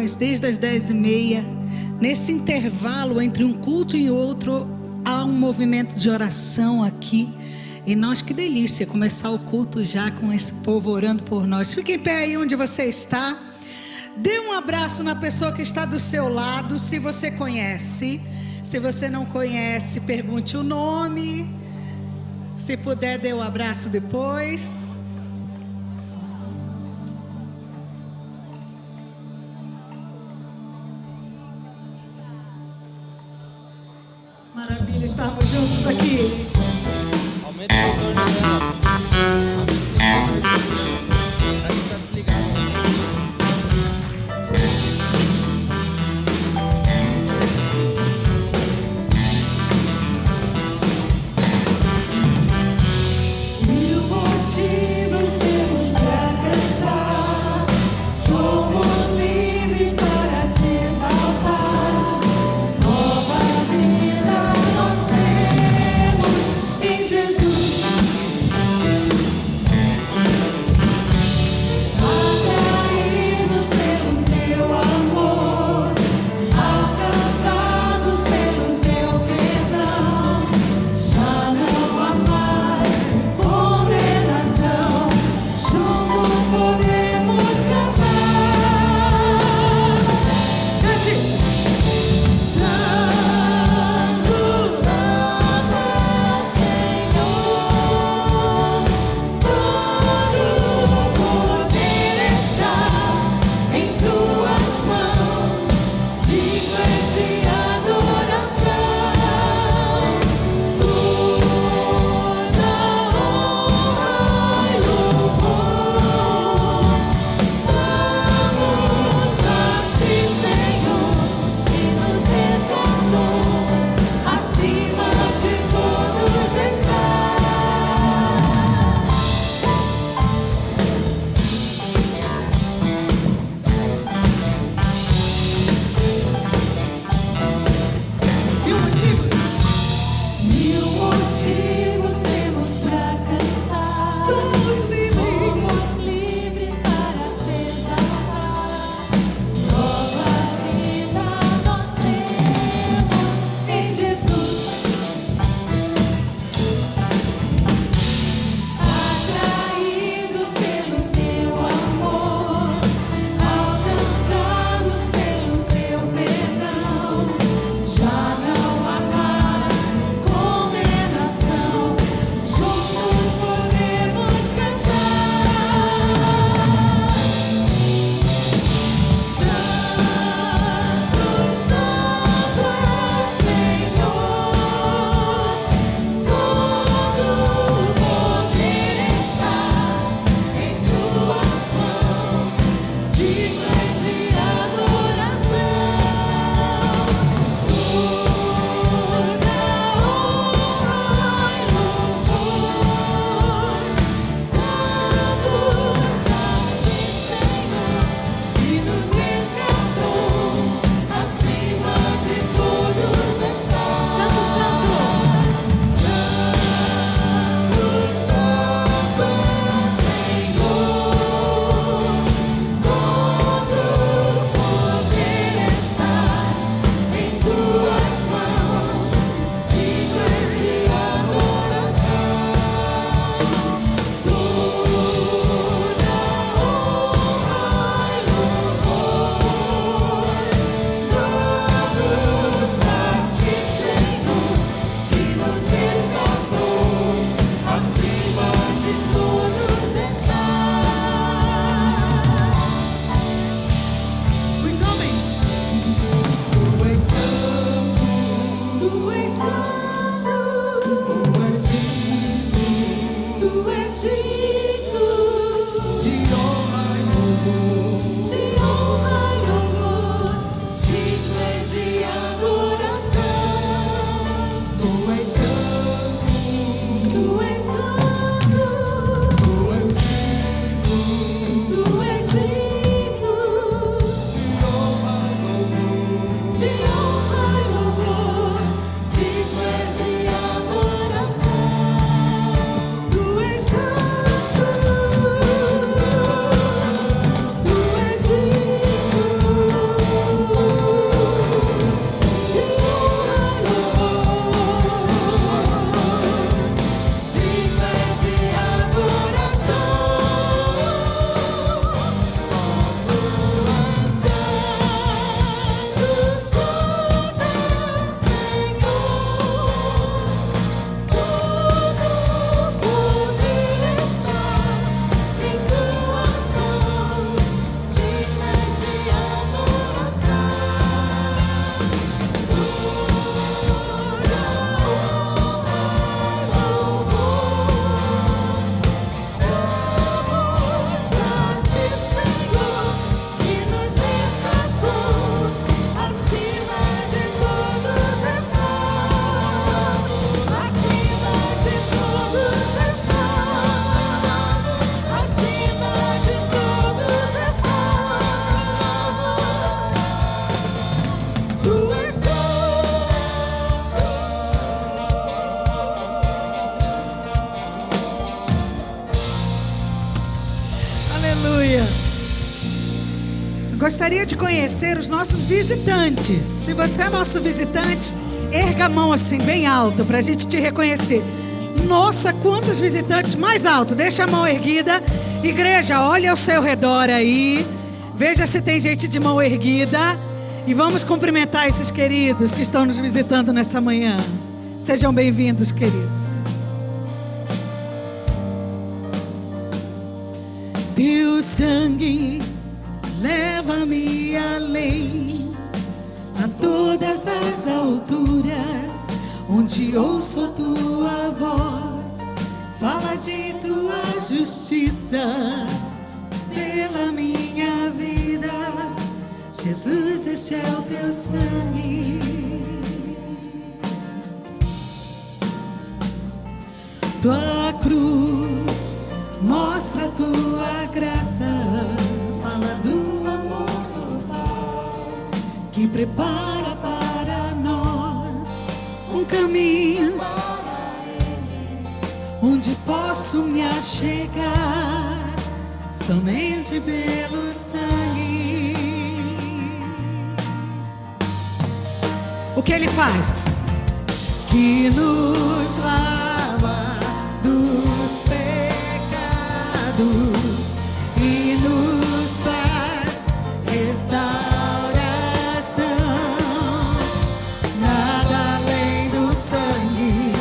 nós desde as 10h30. Nesse intervalo entre um culto e outro, há um movimento de oração aqui. E nós, que delícia começar o culto já com esse povo orando por nós. Fique em pé aí onde você está. Dê um abraço na pessoa que está do seu lado, se você conhece. Se você não conhece, pergunte o nome. Se puder, dê um abraço depois. Maravilha, estarmos juntos aqui. Aumenta o motor dela. Pra que tá desligado. Mil motivos temos pra cantar. Somos livres para te exaltar. Nova vida nós temos em Jesus. Até gostaria de conhecer os nossos visitantes. Se você é nosso visitante, erga a mão assim, bem alto, para a gente te reconhecer. Nossa, quantos visitantes! Mais alto, deixa a mão erguida. Igreja, olha ao seu redor aí. Veja se tem gente de mão erguida. E vamos cumprimentar esses queridos que estão nos visitando nessa manhã. Sejam bem-vindos, queridos. Teu sangue leva-me além, a todas as alturas, onde ouço a tua voz. Fala de tua justiça pela minha vida. Jesus, este é o teu sangue. Tua cruz mostra a tua graça, fala do amor do Pai, que prepara para nós um caminho onde posso me achegar somente pelo sangue. O que ele faz? Que nos lava dos pecados e nos traz restauração. Nada além do sangue,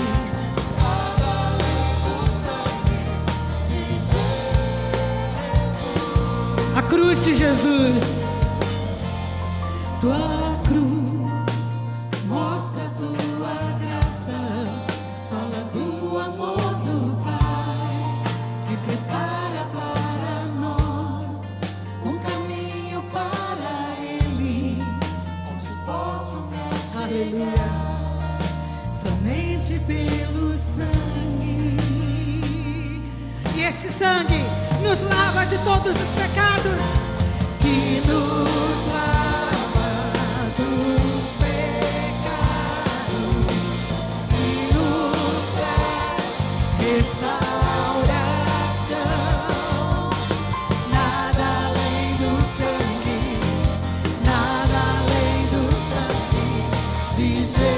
nada além do sangue de Jesus. A cruz de Jesus. Tua cruz mostra a tua graça, fala do amor do Pai, que prepara para nós um caminho para Ele, onde posso me achegar somente pelo sangue. E esse sangue nos lava de todos os pecados, que nos lava dos pecados e nos traz restauração. Nada além do sangue, nada além do sangue de Jesus,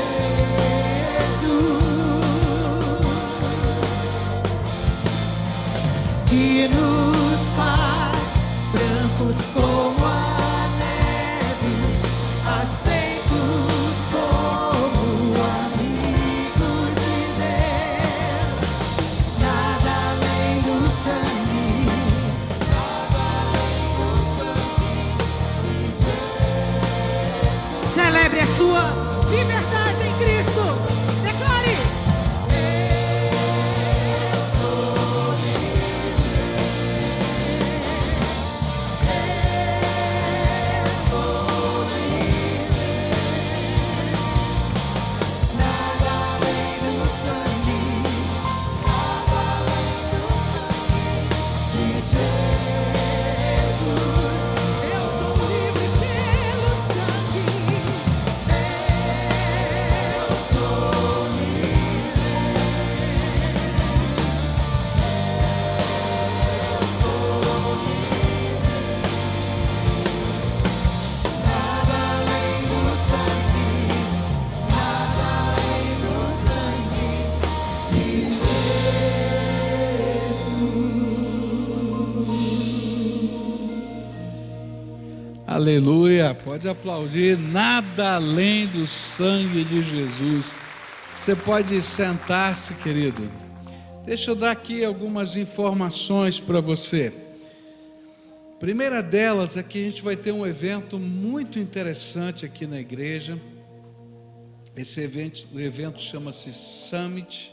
que nos faz brancos como a neve, aceitos como amigos de Deus. Nada além do sangue, nada além do sangue de Jesus. Celebre a sua liberdade em Cristo. Declare: eu sou livre. Eu sou livre. Nada além do sangue, nada além do sangue de Jesus. Eu sou livre pelo sangue. Eu sou livre. Eu sou livre. Nada além do sangue, nada além do sangue de Jesus. Aleluia, pode aplaudir. Nada além do sangue de Jesus. Você pode sentar-se, querido. Deixa eu dar aqui algumas informações para você. Primeira delas é que a gente vai ter um evento muito interessante aqui na igreja. Esse evento chama-se Summit.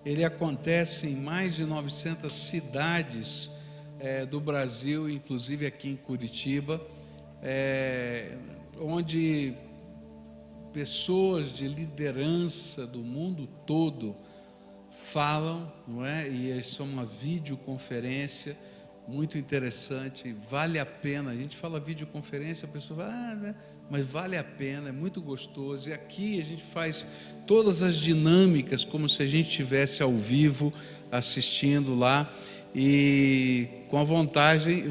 Ele acontece em mais de 900 cidades do Brasil, inclusive aqui em Curitiba, onde pessoas de liderança do mundo todo falam, não é? E isso é uma videoconferência muito interessante, vale a pena. A gente fala videoconferência, a pessoa fala, né? Mas vale a pena, é muito gostoso. E aqui a gente faz todas as dinâmicas como se a gente estivesse ao vivo assistindo lá. e com a vantagem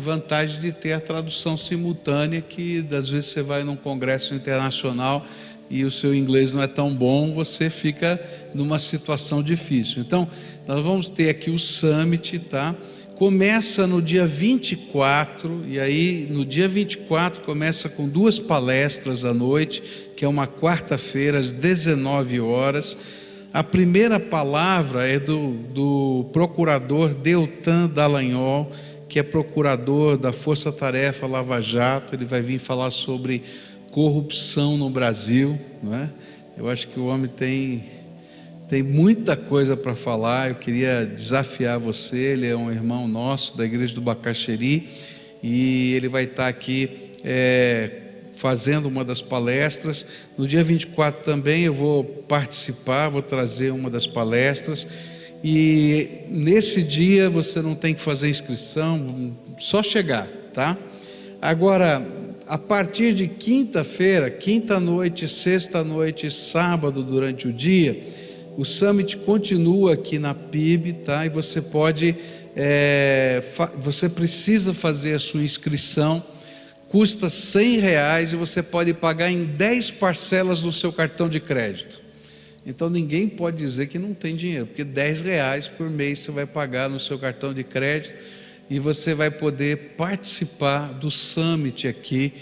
de ter a tradução simultânea, que às vezes você vai num congresso internacional e o seu inglês não é tão bom, você fica numa situação difícil. Então, nós vamos ter aqui o Summit, tá? Começa no dia 24, e aí no dia 24 começa com 2 palestras à noite, que é uma quarta-feira às 19 horas. A primeira palavra é do procurador Deltan Dallagnol, que é procurador da Força Tarefa Lava Jato. Ele vai vir falar sobre corrupção no Brasil, não é? Eu acho que o homem tem muita coisa para falar. Eu queria desafiar você. Ele é um irmão nosso da igreja do Bacaxeri, e ele vai estar aqui fazendo uma das palestras. No dia 24 também eu vou participar, vou trazer uma das palestras, e nesse dia você não tem que fazer inscrição, só chegar, tá? Agora, a partir de quinta-feira, quinta-noite, sexta-noite, sábado durante o dia, o Summit continua aqui na PIB, tá? E você pode, você precisa fazer a sua inscrição, custa R$100 e você pode pagar em 10 parcelas no seu cartão de crédito. Então ninguém pode dizer que não tem dinheiro, porque R$10 por mês você vai pagar no seu cartão de crédito, e você vai poder participar do Summit aqui.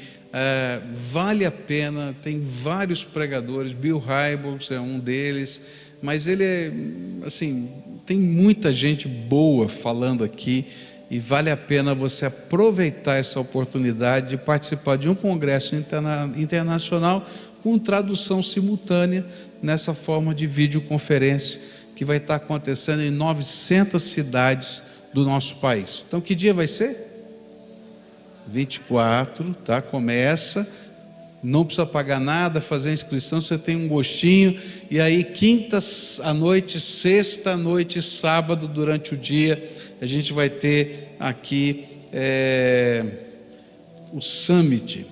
Vale a pena, tem vários pregadores, Bill Hybels é um deles, mas ele é assim, tem muita gente boa falando aqui, e vale a pena você aproveitar essa oportunidade de participar de um congresso internacional com tradução simultânea, nessa forma de videoconferência, que vai estar acontecendo em 900 cidades do nosso país. Então, que dia vai ser? 24, tá? Começa, não precisa pagar nada, fazer a inscrição, você tem um gostinho, e aí quinta à noite, sexta à noite, sábado durante o dia, a gente vai ter aqui o Summit.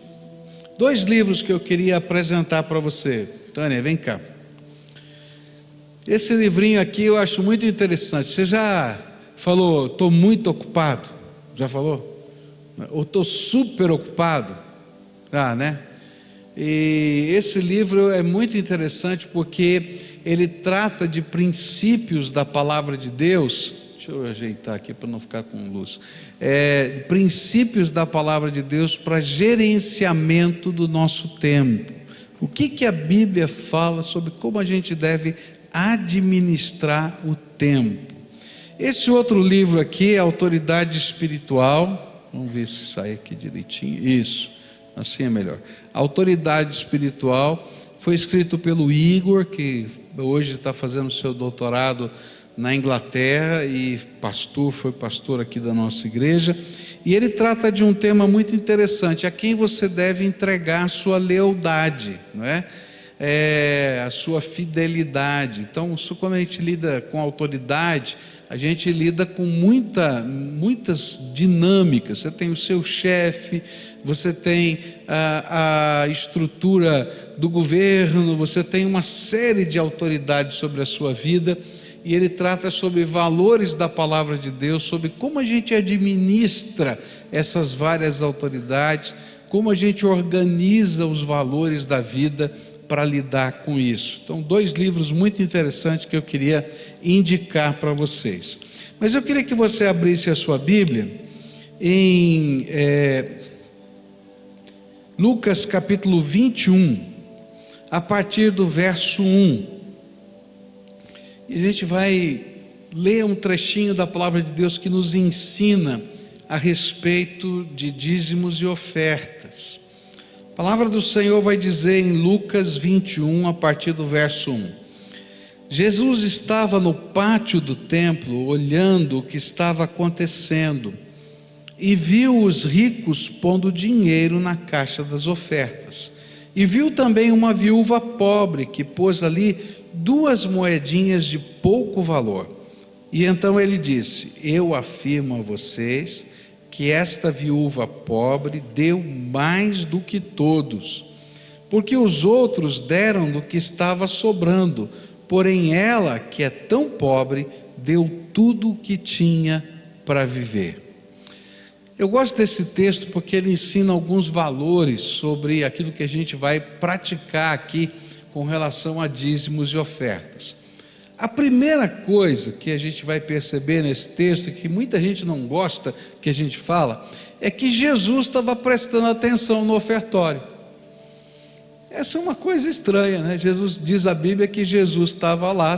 2 livros que eu queria apresentar para você. Tânia, vem cá. Esse livrinho aqui eu acho muito interessante. Você já falou, estou muito ocupado? Já falou? Ou estou super ocupado? Né? E esse livro é muito interessante porque ele trata de princípios da palavra de Deus. Deixa eu ajeitar aqui para não ficar com luz. Princípios da palavra de Deus para gerenciamento do nosso tempo. O que a Bíblia fala sobre como a gente deve administrar o tempo. Esse outro livro aqui é Autoridade Espiritual. Vamos ver se sai aqui direitinho. Isso, assim é melhor. Autoridade Espiritual foi escrito pelo Igor, que hoje está fazendo seu doutorado na Inglaterra e foi pastor aqui da nossa igreja. E ele trata de um tema muito interessante: a quem você deve entregar a sua lealdade, não é? A sua fidelidade. Então, quando a gente lida com autoridade, a gente lida com muitas dinâmicas. Você tem o seu chefe, você tem a estrutura do governo, você tem uma série de autoridades sobre a sua vida, e ele trata sobre valores da palavra de Deus, sobre como a gente administra essas várias autoridades, como a gente organiza os valores da vida para lidar com isso. Então, 2 livros muito interessantes que eu queria indicar para vocês. Mas eu queria que você abrisse a sua Bíblia em Lucas capítulo 21, a partir do verso 1. E a gente vai ler um trechinho da palavra de Deus que nos ensina a respeito de dízimos e ofertas. A palavra do Senhor vai dizer em Lucas 21, a partir do verso 1. Jesus estava no pátio do templo, olhando o que estava acontecendo, e viu os ricos pondo dinheiro na caixa das ofertas. E viu também uma viúva pobre, que pôs ali 2 moedinhas de pouco valor. E então ele disse: eu afirmo a vocês que esta viúva pobre deu mais do que todos, porque os outros deram do que estava sobrando, porém ela, que é tão pobre, deu tudo o que tinha para viver. Eu gosto desse texto porque ele ensina alguns valores sobre aquilo que a gente vai praticar aqui com relação a dízimos e ofertas. A primeira coisa que a gente vai perceber nesse texto, que muita gente não gosta que a gente fala, é que Jesus estava prestando atenção no ofertório. Essa é uma coisa estranha, né? Jesus, diz a Bíblia que Jesus estava lá,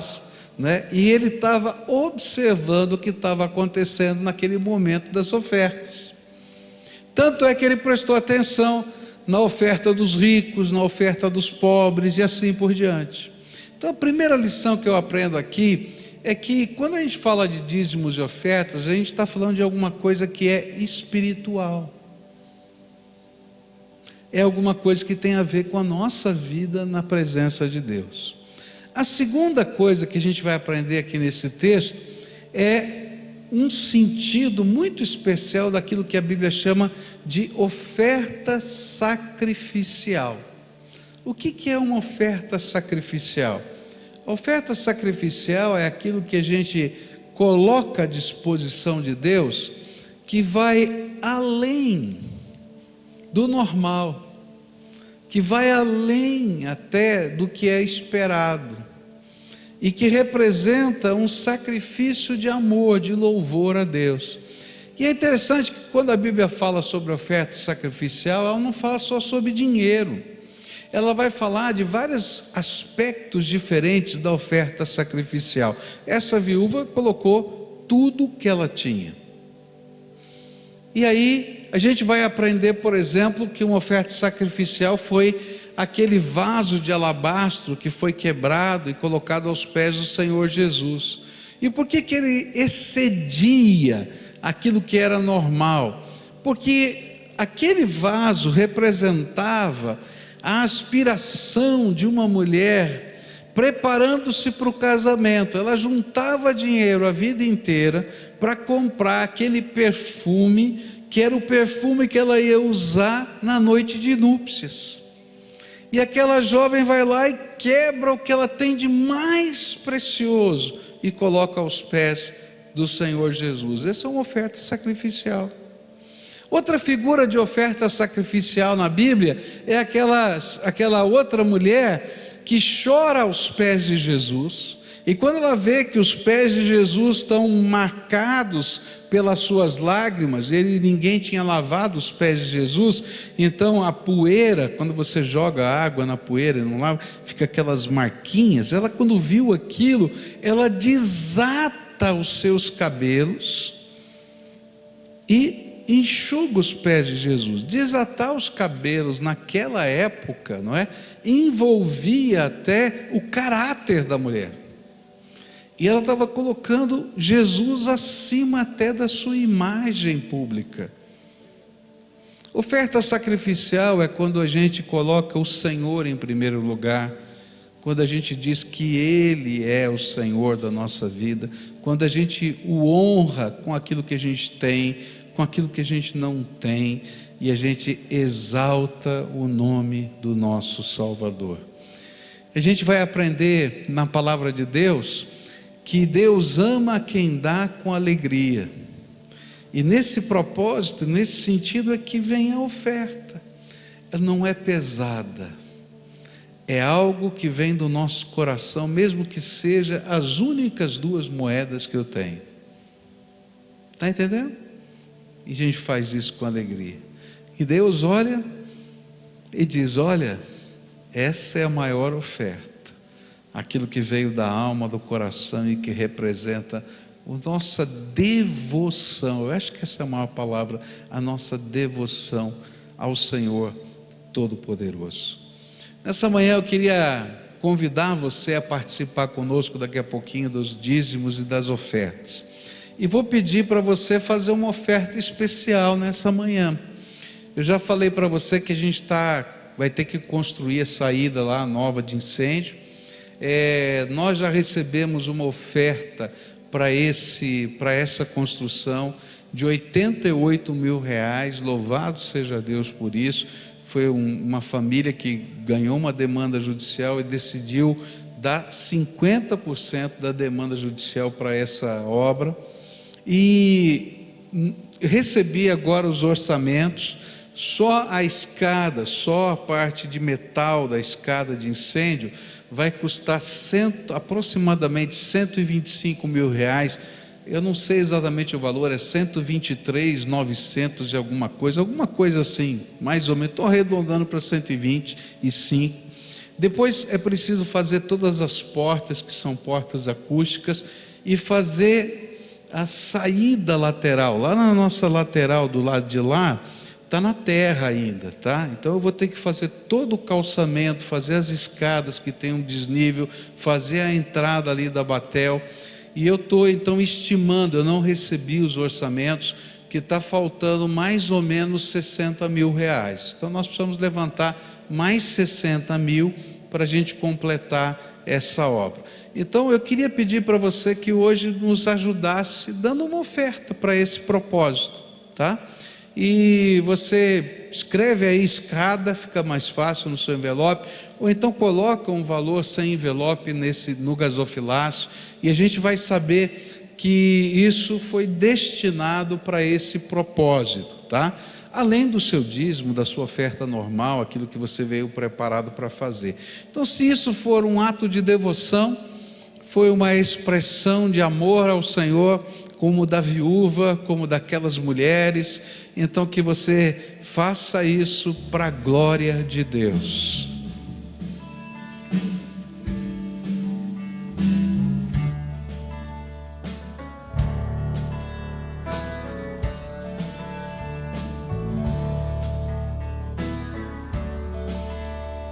né? E ele estava observando o que estava acontecendo naquele momento das ofertas. Tanto é que ele prestou atenção na oferta dos ricos, na oferta dos pobres e assim por diante. Então a primeira lição que eu aprendo aqui é que quando a gente fala de dízimos e ofertas, a gente está falando de alguma coisa que é espiritual. É alguma coisa que tem a ver com a nossa vida na presença de Deus. A segunda coisa que a gente vai aprender aqui nesse texto é um sentido muito especial daquilo que a Bíblia chama de oferta sacrificial. O que é uma oferta sacrificial? A oferta sacrificial é aquilo que a gente coloca à disposição de Deus, que vai além do normal, que vai além até do que é esperado, e que representa um sacrifício de amor, de louvor a Deus. E é interessante que quando a Bíblia fala sobre oferta sacrificial, ela não fala só sobre dinheiro, ela vai falar de vários aspectos diferentes da oferta sacrificial. Essa viúva colocou tudo que ela tinha. E aí a gente vai aprender, por exemplo, que uma oferta sacrificial foi aquele vaso de alabastro que foi quebrado e colocado aos pés do Senhor Jesus. E por que ele excedia aquilo que era normal? Porque aquele vaso representava a aspiração de uma mulher preparando-se para o casamento. Ela juntava dinheiro a vida inteira para comprar aquele perfume, que era o perfume que ela ia usar na noite de núpcias. E aquela jovem vai lá e quebra o que ela tem de mais precioso e coloca aos pés do Senhor Jesus. Essa é uma oferta sacrificial. Outra figura de oferta sacrificial na Bíblia é aquela outra mulher que chora aos pés de Jesus, e quando ela vê que os pés de Jesus estão marcados pelas suas lágrimas, ninguém tinha lavado os pés de Jesus, então a poeira, quando você joga água na poeira e não lava, fica aquelas marquinhas. Ela, quando viu aquilo, ela desata os seus cabelos e enxuga os pés de Jesus. Desatar os cabelos naquela época, não é? Envolvia até o caráter da mulher. E ela estava colocando Jesus acima até da sua imagem pública. Oferta sacrificial é quando a gente coloca o Senhor em primeiro lugar, quando a gente diz que Ele é o Senhor da nossa vida, quando a gente o honra com aquilo que a gente tem, com aquilo que a gente não tem, e a gente exalta o nome do nosso Salvador. A gente vai aprender na palavra de Deus que Deus ama quem dá com alegria, e nesse propósito, nesse sentido é que vem a oferta. Ela não é pesada, é algo que vem do nosso coração, mesmo que seja as únicas 2 moedas que eu tenho. Está entendendo? E a gente faz isso com alegria, e Deus olha e diz: olha, essa é a maior oferta, aquilo que veio da alma, do coração, e que representa a nossa devoção. Eu acho que essa é a maior palavra, a nossa devoção ao Senhor Todo-Poderoso. Nessa manhã eu queria convidar você a participar conosco daqui a pouquinho dos dízimos e das ofertas, e vou pedir para você fazer uma oferta especial nessa manhã. Eu já falei para você que a gente vai ter que construir a saída lá nova de incêndio. Nós já recebemos uma oferta para essa construção de R$88 mil. Louvado seja Deus por isso. Foi uma família que ganhou uma demanda judicial e decidiu dar 50% da demanda judicial para essa obra. E recebi agora os orçamentos. Só a escada, só a parte de metal da escada de incêndio vai custar aproximadamente R$125 mil. Eu não sei exatamente o valor, é 123.900 e alguma coisa assim, mais ou menos. Estou arredondando para 125. Depois é preciso fazer todas as portas, que são portas acústicas, e fazer a saída lateral. Lá na nossa lateral, do lado de lá, está na terra ainda, tá? Então eu vou ter que fazer todo o calçamento, fazer as escadas que tem um desnível, fazer a entrada ali da Batel. E eu estou então estimando, eu não recebi os orçamentos, que está faltando mais ou menos R$60 mil. Então nós precisamos levantar mais 60 mil para a gente completar essa obra. Então eu queria pedir para você que hoje nos ajudasse dando uma oferta para esse propósito, tá? E você escreve aí escada, fica mais fácil no seu envelope, ou então coloca um valor sem envelope no gasofilácio, e a gente vai saber que isso foi destinado para esse propósito, tá? Além do seu dízimo, da sua oferta normal, aquilo que você veio preparado para fazer. Então, se isso for um ato de devoção, foi uma expressão de amor ao Senhor, como da viúva, como daquelas mulheres, então que você faça isso para a glória de Deus.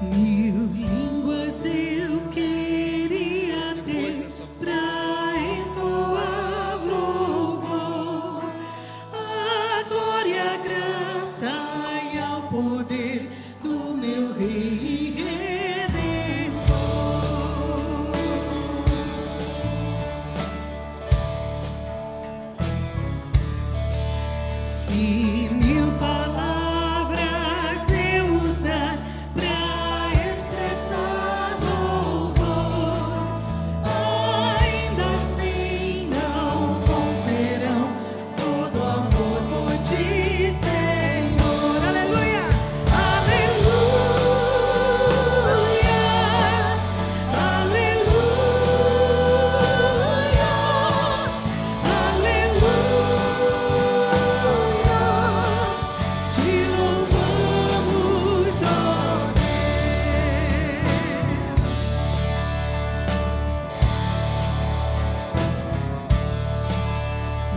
Mil línguas eu queria ter pra entoar louvor, a glória, a graça e ao poder do meu Rei Redentor. Se mil palavras eu usar pra expressar louvor, ainda assim não conterão todo amor por ti, Senhor. Aleluia, aleluia, aleluia, aleluia. Te louvamos, ó Deus.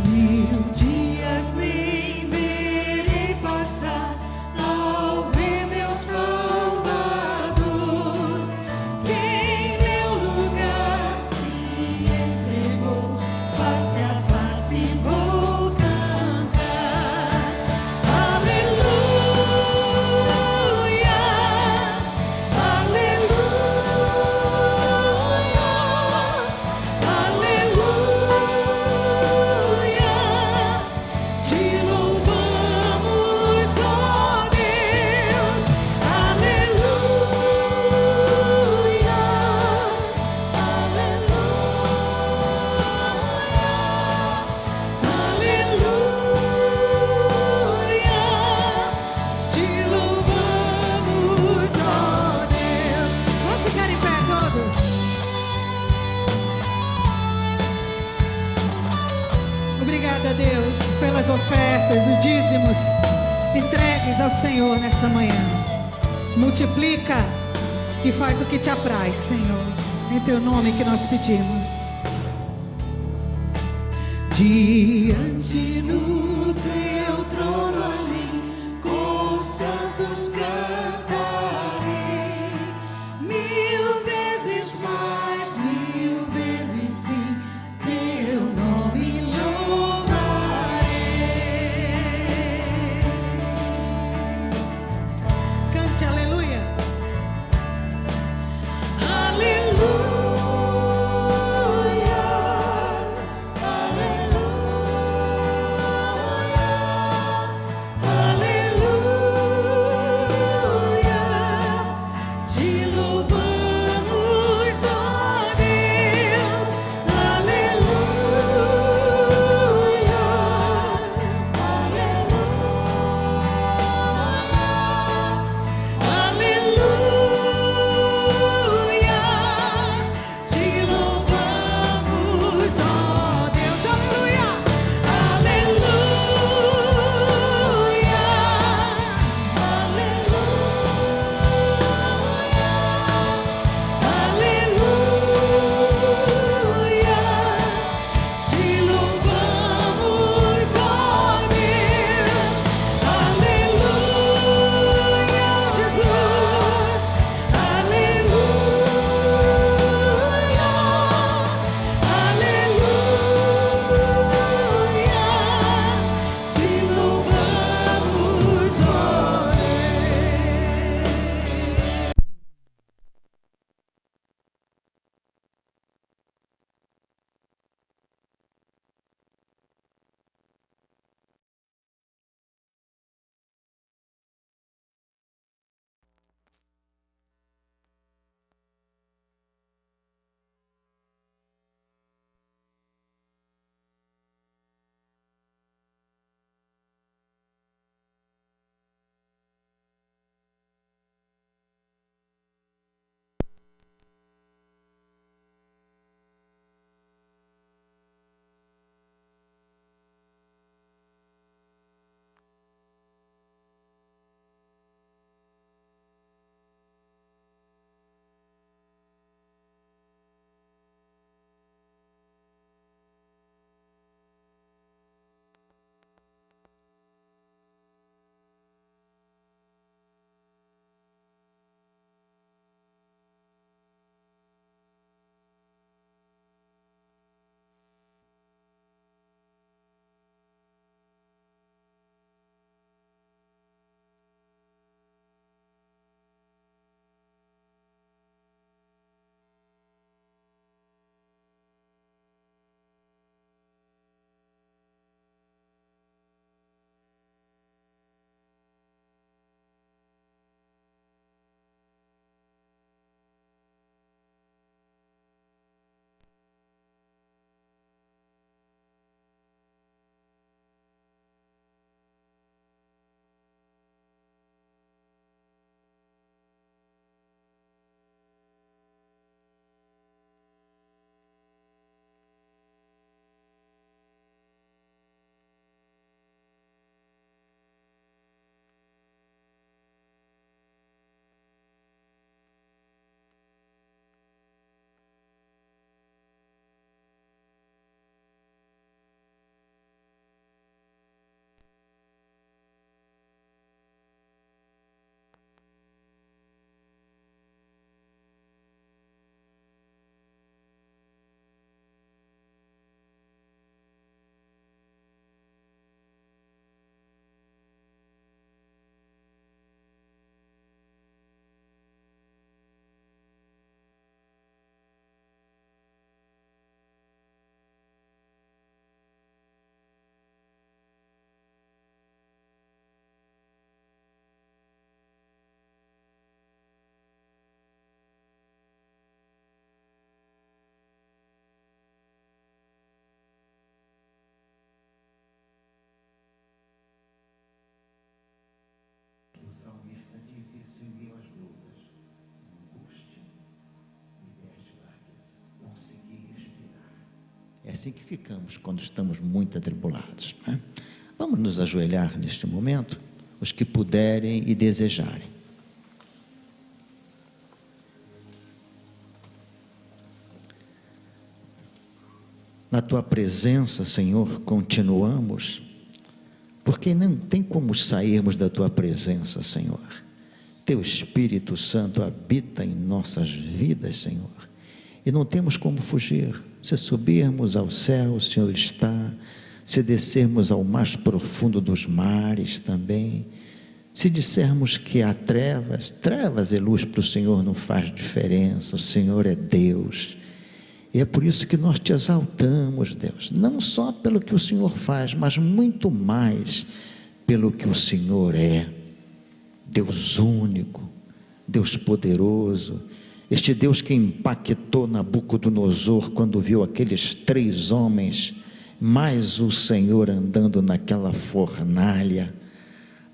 Mil dias nem verei passar ao ver meu Salvador, que em meu lugar se entregou, face a face vou cantar. Aleluia, aleluia, te louvamos, ó Deus. Aleluia, aleluia, te louvamos, ó Deus. Vamos ficar em pé todos. Obrigada, Deus, pelas ofertas e dízimos entregues ao Senhor nessa manhã. Multiplica e faz o que te apraz, Senhor. Em teu nome que nós pedimos. Diante do teu trono ali, com os santos cantarei. 1000 vezes mais, 1000 vezes sim, teu nome louvarei. Cante aleluia. Aleluia, aleluia, te louvamos, ó Deus. Aleluia, assim que ficamos quando estamos muito atribulados, né? Vamos nos ajoelhar neste momento, os que puderem e desejarem. Na tua presença, Senhor, continuamos, porque não tem como sairmos da tua presença, Senhor. Teu Espírito Santo habita em nossas vidas, Senhor, e não temos como fugir. Se subirmos ao céu, o Senhor está. Se descermos ao mais profundo dos mares também. Se dissermos que há trevas, trevas e luz para o Senhor não faz diferença. O Senhor é Deus. E é por isso que nós te exaltamos, Deus, não só pelo que o Senhor faz, mas muito mais pelo que o Senhor é. Deus único, Deus poderoso, este Deus que impactou Nabucodonosor quando viu aqueles 3 homens, mais o Senhor andando naquela fornalha,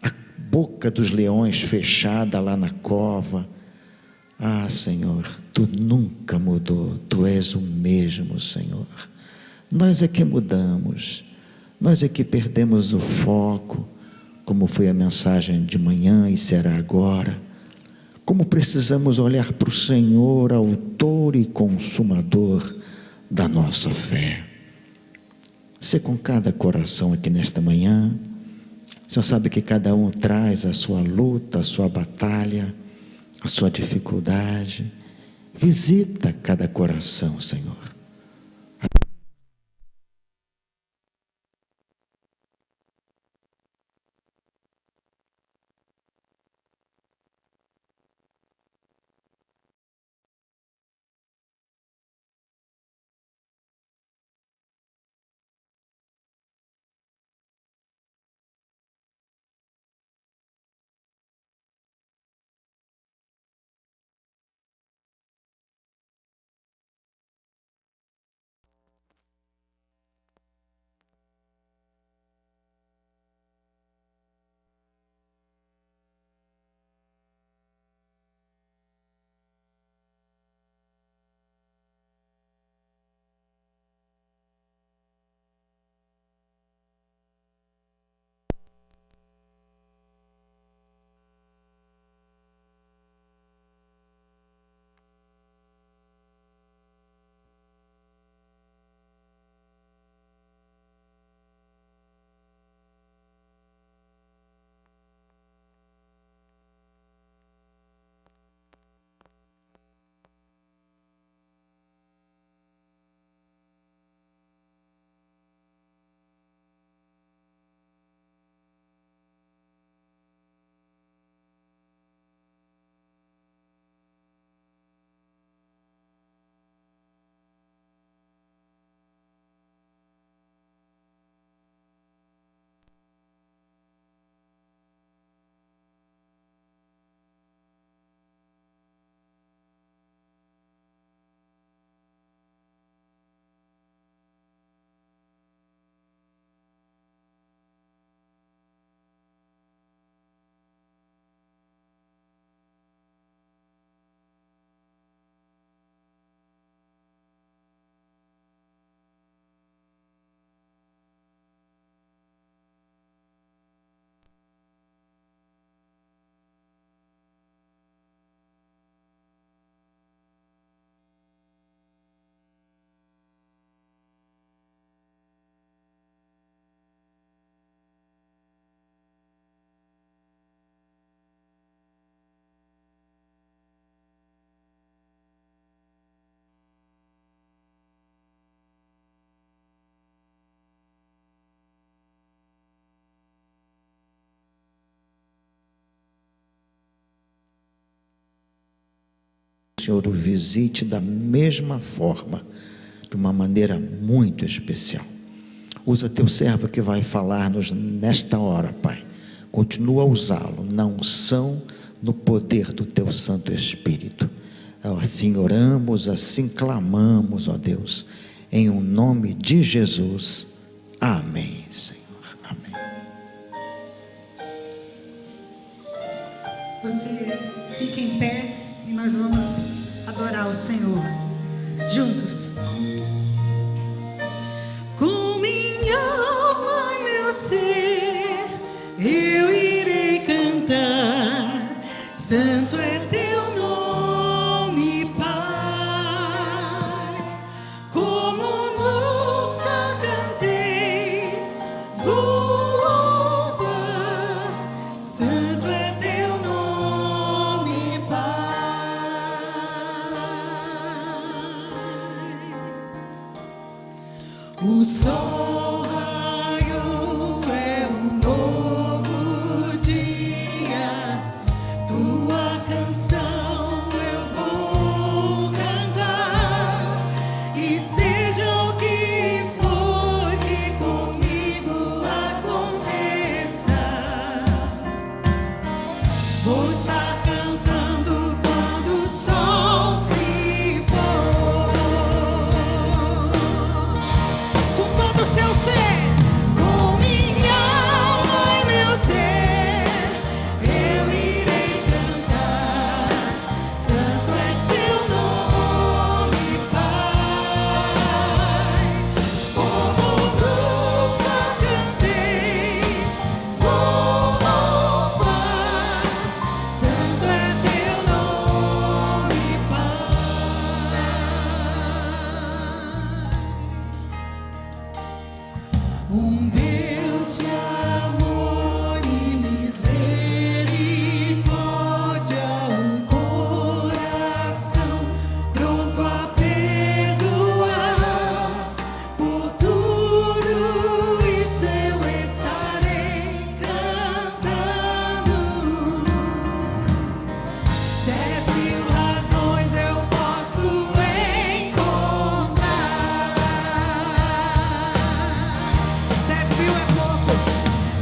a boca dos leões fechada lá na cova. Ah, Senhor, tu nunca mudou, tu és o mesmo, Senhor. Nós é que mudamos, nós é que perdemos o foco, como foi a mensagem de manhã e será agora. Como precisamos olhar para o Senhor, autor e consumador da nossa fé. Sê com cada coração aqui nesta manhã. O Senhor sabe que cada um traz a sua luta, a sua batalha, a sua dificuldade. Visita cada coração, Senhor. Senhor o visite da mesma forma, de uma maneira muito especial. Usa teu servo que vai falar-nos nesta hora, Pai. Continua a usá-lo na unção, no poder do teu Santo Espírito. Assim oramos, assim clamamos, ó Deus, em o nome de Jesus. Amém, Senhor. Amém. Você fica em pé e nós vamos adorar o Senhor juntos. O sol raiou, é um novo dia. Tua canção eu vou cantar. E seja o que for que comigo aconteça, vou estar cantando quando o sol se for. Com todo o seu ser, com minha alma e meu ser, eu irei cantar. Santo é teu nome, Pai. Como nunca cantei, vou louvar. Santo é teu nome, Pai. Deus de amor e misericórdia, coração pronto a perdoar. Por tudo isso eu estarei cantando. 10.000 razões eu posso encontrar. 10.000 é pouco.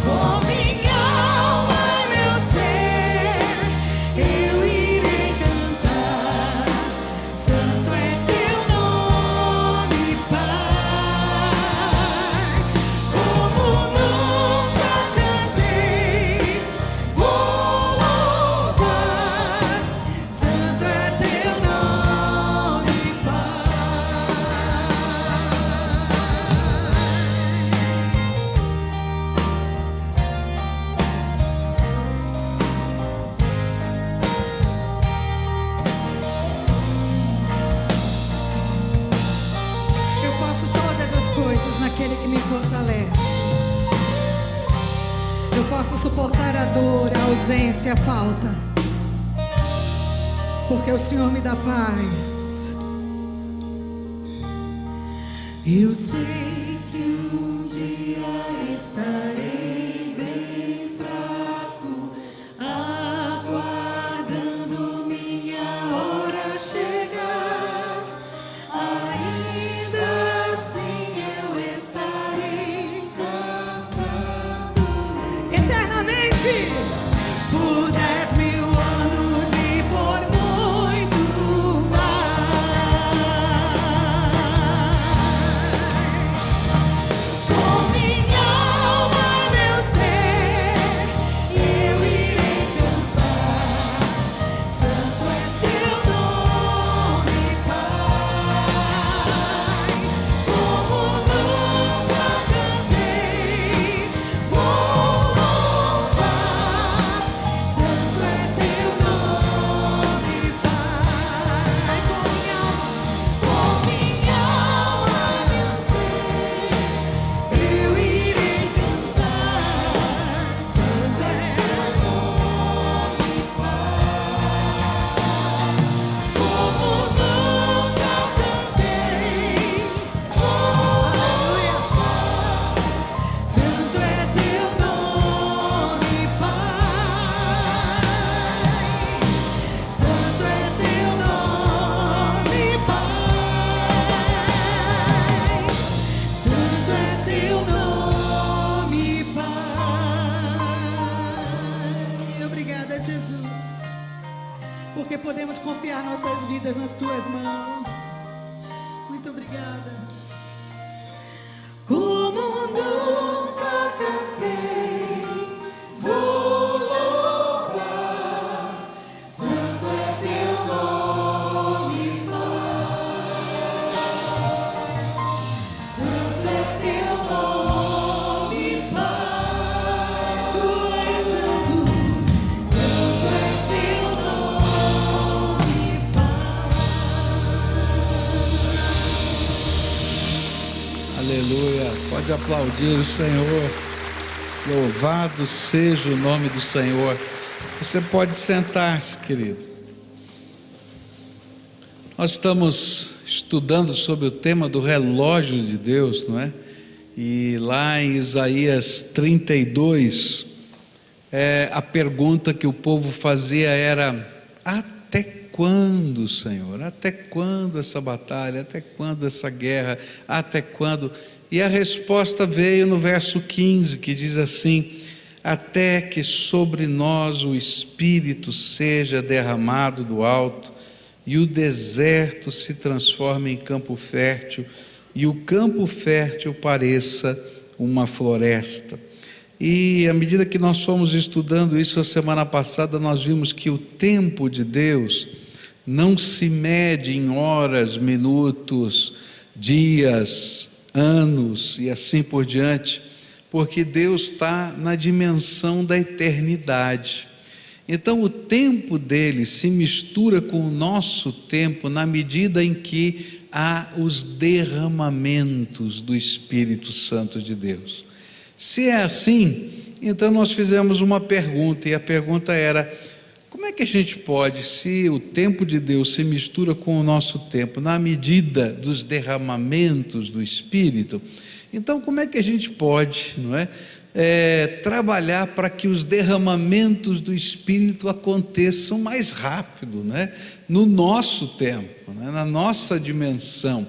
Com minha alma e meu ser, eu irei cantar. Santo é teu nome, Pai. Como nunca cantei, vou louvar. Santo é teu nome, Pai. Eu posso todas as coisas naquele que me fortalece. Eu posso suportar a dor, a ausência, a falta, porque o Senhor me dá paz. Eu sei que um dia estarei bem fraco, aguardando minha hora chegar. Ainda assim eu estarei cantando eternamente, por 10.000 anos e por muito mais. Com minha alma e meu ser, eu irei cantar. Santo é teu nome, Pai. Como nunca cantei, vou louvar. Santo é teu nome, Pai. Com minha alma e meu ser, eu irei cantar. Santo é teu nome, Pai. Como nunca cantei, vou louvar. Santo é teu nome, Pai. Santo é teu nome, Pai. Santo é teu nome, Pai. Obrigada, Jesus, porque podemos confiar nossas vidas nas tuas mãos. Muito obrigada. Como nunca cantei, vou louvar. Santo é teu nome, Pai. Santo é teu nome, Pai. Tu és santo. Santo é teu nome, Pai. Aleluia. Pode aplaudir o Senhor. Louvado seja o nome do Senhor. Você pode sentar-se, querido. Nós estamos estudando sobre o tema do relógio de Deus, não é? E lá em Isaías 32, a pergunta que o povo fazia era: até quando, Senhor? Até quando essa batalha? Até quando essa guerra? Até quando? E a resposta veio no verso 15, que diz assim: até que sobre nós o Espírito seja derramado do alto, e o deserto se transforme em campo fértil, e o campo fértil pareça uma floresta. E à medida que nós fomos estudando isso a semana passada, nós vimos que o tempo de Deus não se mede em horas, minutos, dias, anos e assim por diante, porque Deus está na dimensão da eternidade. Então o tempo dele se mistura com o nosso tempo na medida em que há os derramamentos do Espírito Santo de Deus. Se é assim, então nós fizemos uma pergunta, e a pergunta era: como é que a gente pode, se o tempo de Deus se mistura com o nosso tempo na medida dos derramamentos do Espírito, então como é que a gente pode, não é, trabalhar para que os derramamentos do Espírito aconteçam mais rápido, né? No nosso tempo, né? Na nossa dimensão.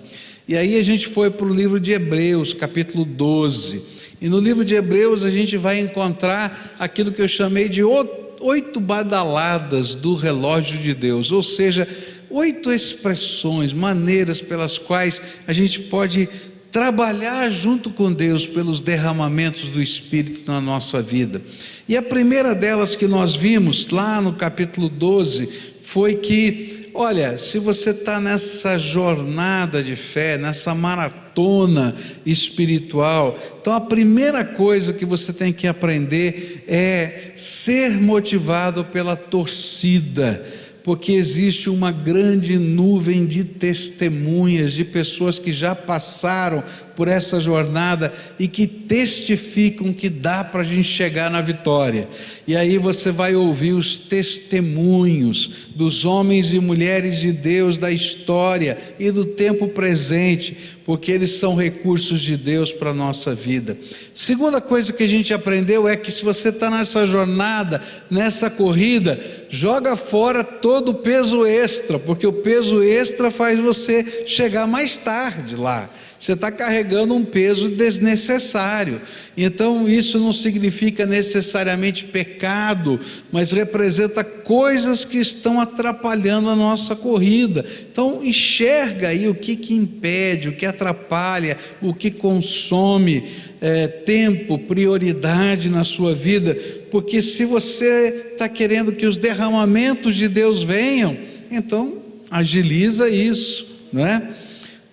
E aí a gente foi para o livro de Hebreus, capítulo 12, e no livro de Hebreus a gente vai encontrar aquilo que eu chamei de 8 badaladas do relógio de Deus, ou seja, 8 expressões, maneiras pelas quais a gente pode trabalhar junto com Deus pelos derramamentos do Espírito na nossa vida. E a primeira delas que nós vimos lá no capítulo 12 foi que, olha, se você está nessa jornada de fé, nessa maratona espiritual, então a primeira coisa que você tem que aprender é ser motivado pela torcida, porque existe uma grande nuvem de testemunhas, de pessoas que já passaram por essa jornada e que testificam que dá para a gente chegar na vitória. E aí você vai ouvir os testemunhos dos homens e mulheres de Deus da história e do tempo presente, porque eles são recursos de Deus para a nossa vida. Segunda coisa que a gente aprendeu é que se você está nessa jornada, nessa corrida, joga fora todo o peso extra, porque o peso extra faz você chegar mais tarde lá. Você está carregando um peso desnecessário. Então isso não significa necessariamente pecado, mas representa coisas que estão atrapalhando a nossa corrida. Então enxerga aí o que impede, o que atrapalha, o que consome tempo, prioridade na sua vida, porque se você está querendo que os derramamentos de Deus venham, então agiliza isso, não é?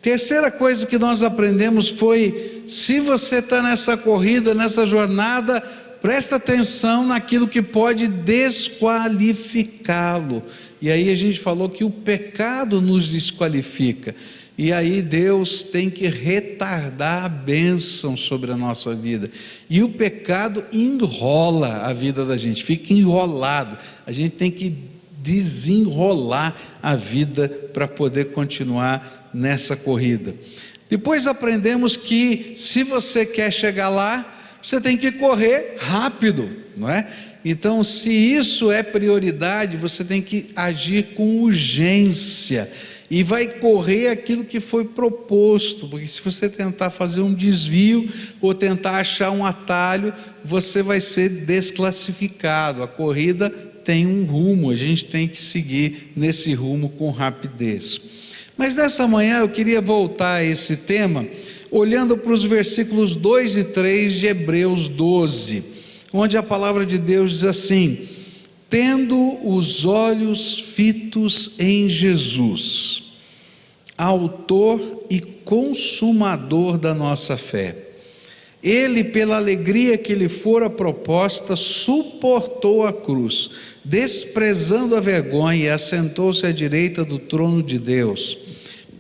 Terceira coisa que nós aprendemos foi: se você está nessa corrida, nessa jornada, presta atenção naquilo que pode desqualificá-lo. E aí a gente falou que o pecado nos desqualifica, e aí Deus tem que retardar a bênção sobre a nossa vida, e o pecado enrola a vida da gente, fica enrolado, a gente tem que desenrolar a vida para poder continuar nessa corrida. Depois aprendemos que se você quer chegar lá, você tem que correr rápido, não é? Então, se isso é prioridade, você tem que agir com urgência e vai correr aquilo que foi proposto, porque se você tentar fazer um desvio ou tentar achar um atalho, você vai ser desclassificado. A corrida tem um rumo, a gente tem que seguir nesse rumo com rapidez. Mas nessa manhã eu queria voltar a esse tema, olhando para os versículos 2 e 3 de Hebreus 12, onde a palavra de Deus diz assim: tendo os olhos fitos em Jesus, autor e consumador da nossa fé, ele, pela alegria que lhe fora proposta, suportou a cruz, desprezando a vergonha, e assentou-se à direita do trono de Deus.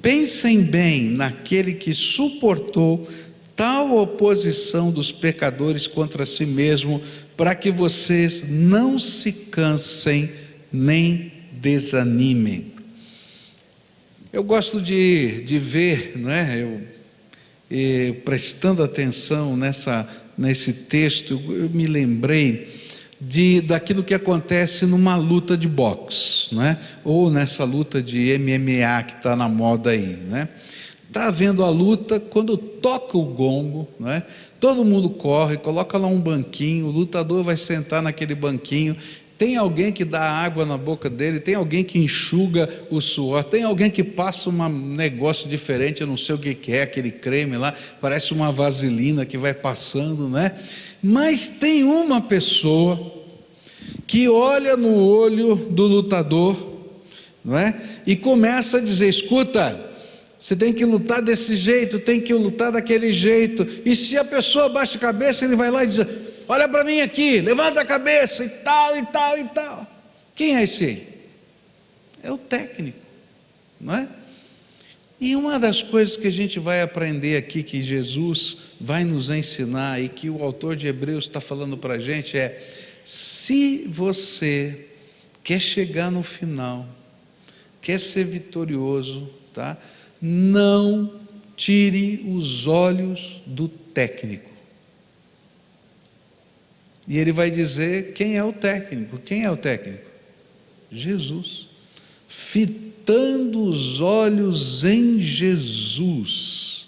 Pensem bem naquele que suportou tal oposição dos pecadores contra si mesmo, para que vocês não se cansem nem desanimem. Eu gosto de ver, não é? Prestando atenção nesse texto, eu me lembrei daquilo que acontece numa luta de boxe, não é? Ou nessa luta de MMA que está na moda aí, né? Está havendo a luta, quando toca o gongo, não é? Todo mundo corre, coloca lá um banquinho, o lutador vai sentar naquele banquinho, tem alguém que dá água na boca dele, tem alguém que enxuga o suor, tem alguém que passa um negócio diferente, eu não sei o que é, aquele creme lá, parece uma vaselina que vai passando, né? Mas tem uma pessoa que olha no olho do lutador, não é? E começa a dizer: escuta, você tem que lutar desse jeito, tem que lutar daquele jeito. E se a pessoa baixa a cabeça, ele vai lá e diz: olha para mim aqui, levanta a cabeça, e tal, e tal, e tal. Quem é esse aí? É o técnico, não é? E uma das coisas que a gente vai aprender aqui, que Jesus vai nos ensinar, e que o autor de Hebreus está falando para a gente, é: se você quer chegar no final, quer ser vitorioso, tá? Não tire os olhos do técnico. E ele vai dizer quem é o técnico. Quem é o técnico? Jesus. Fitando os olhos em Jesus,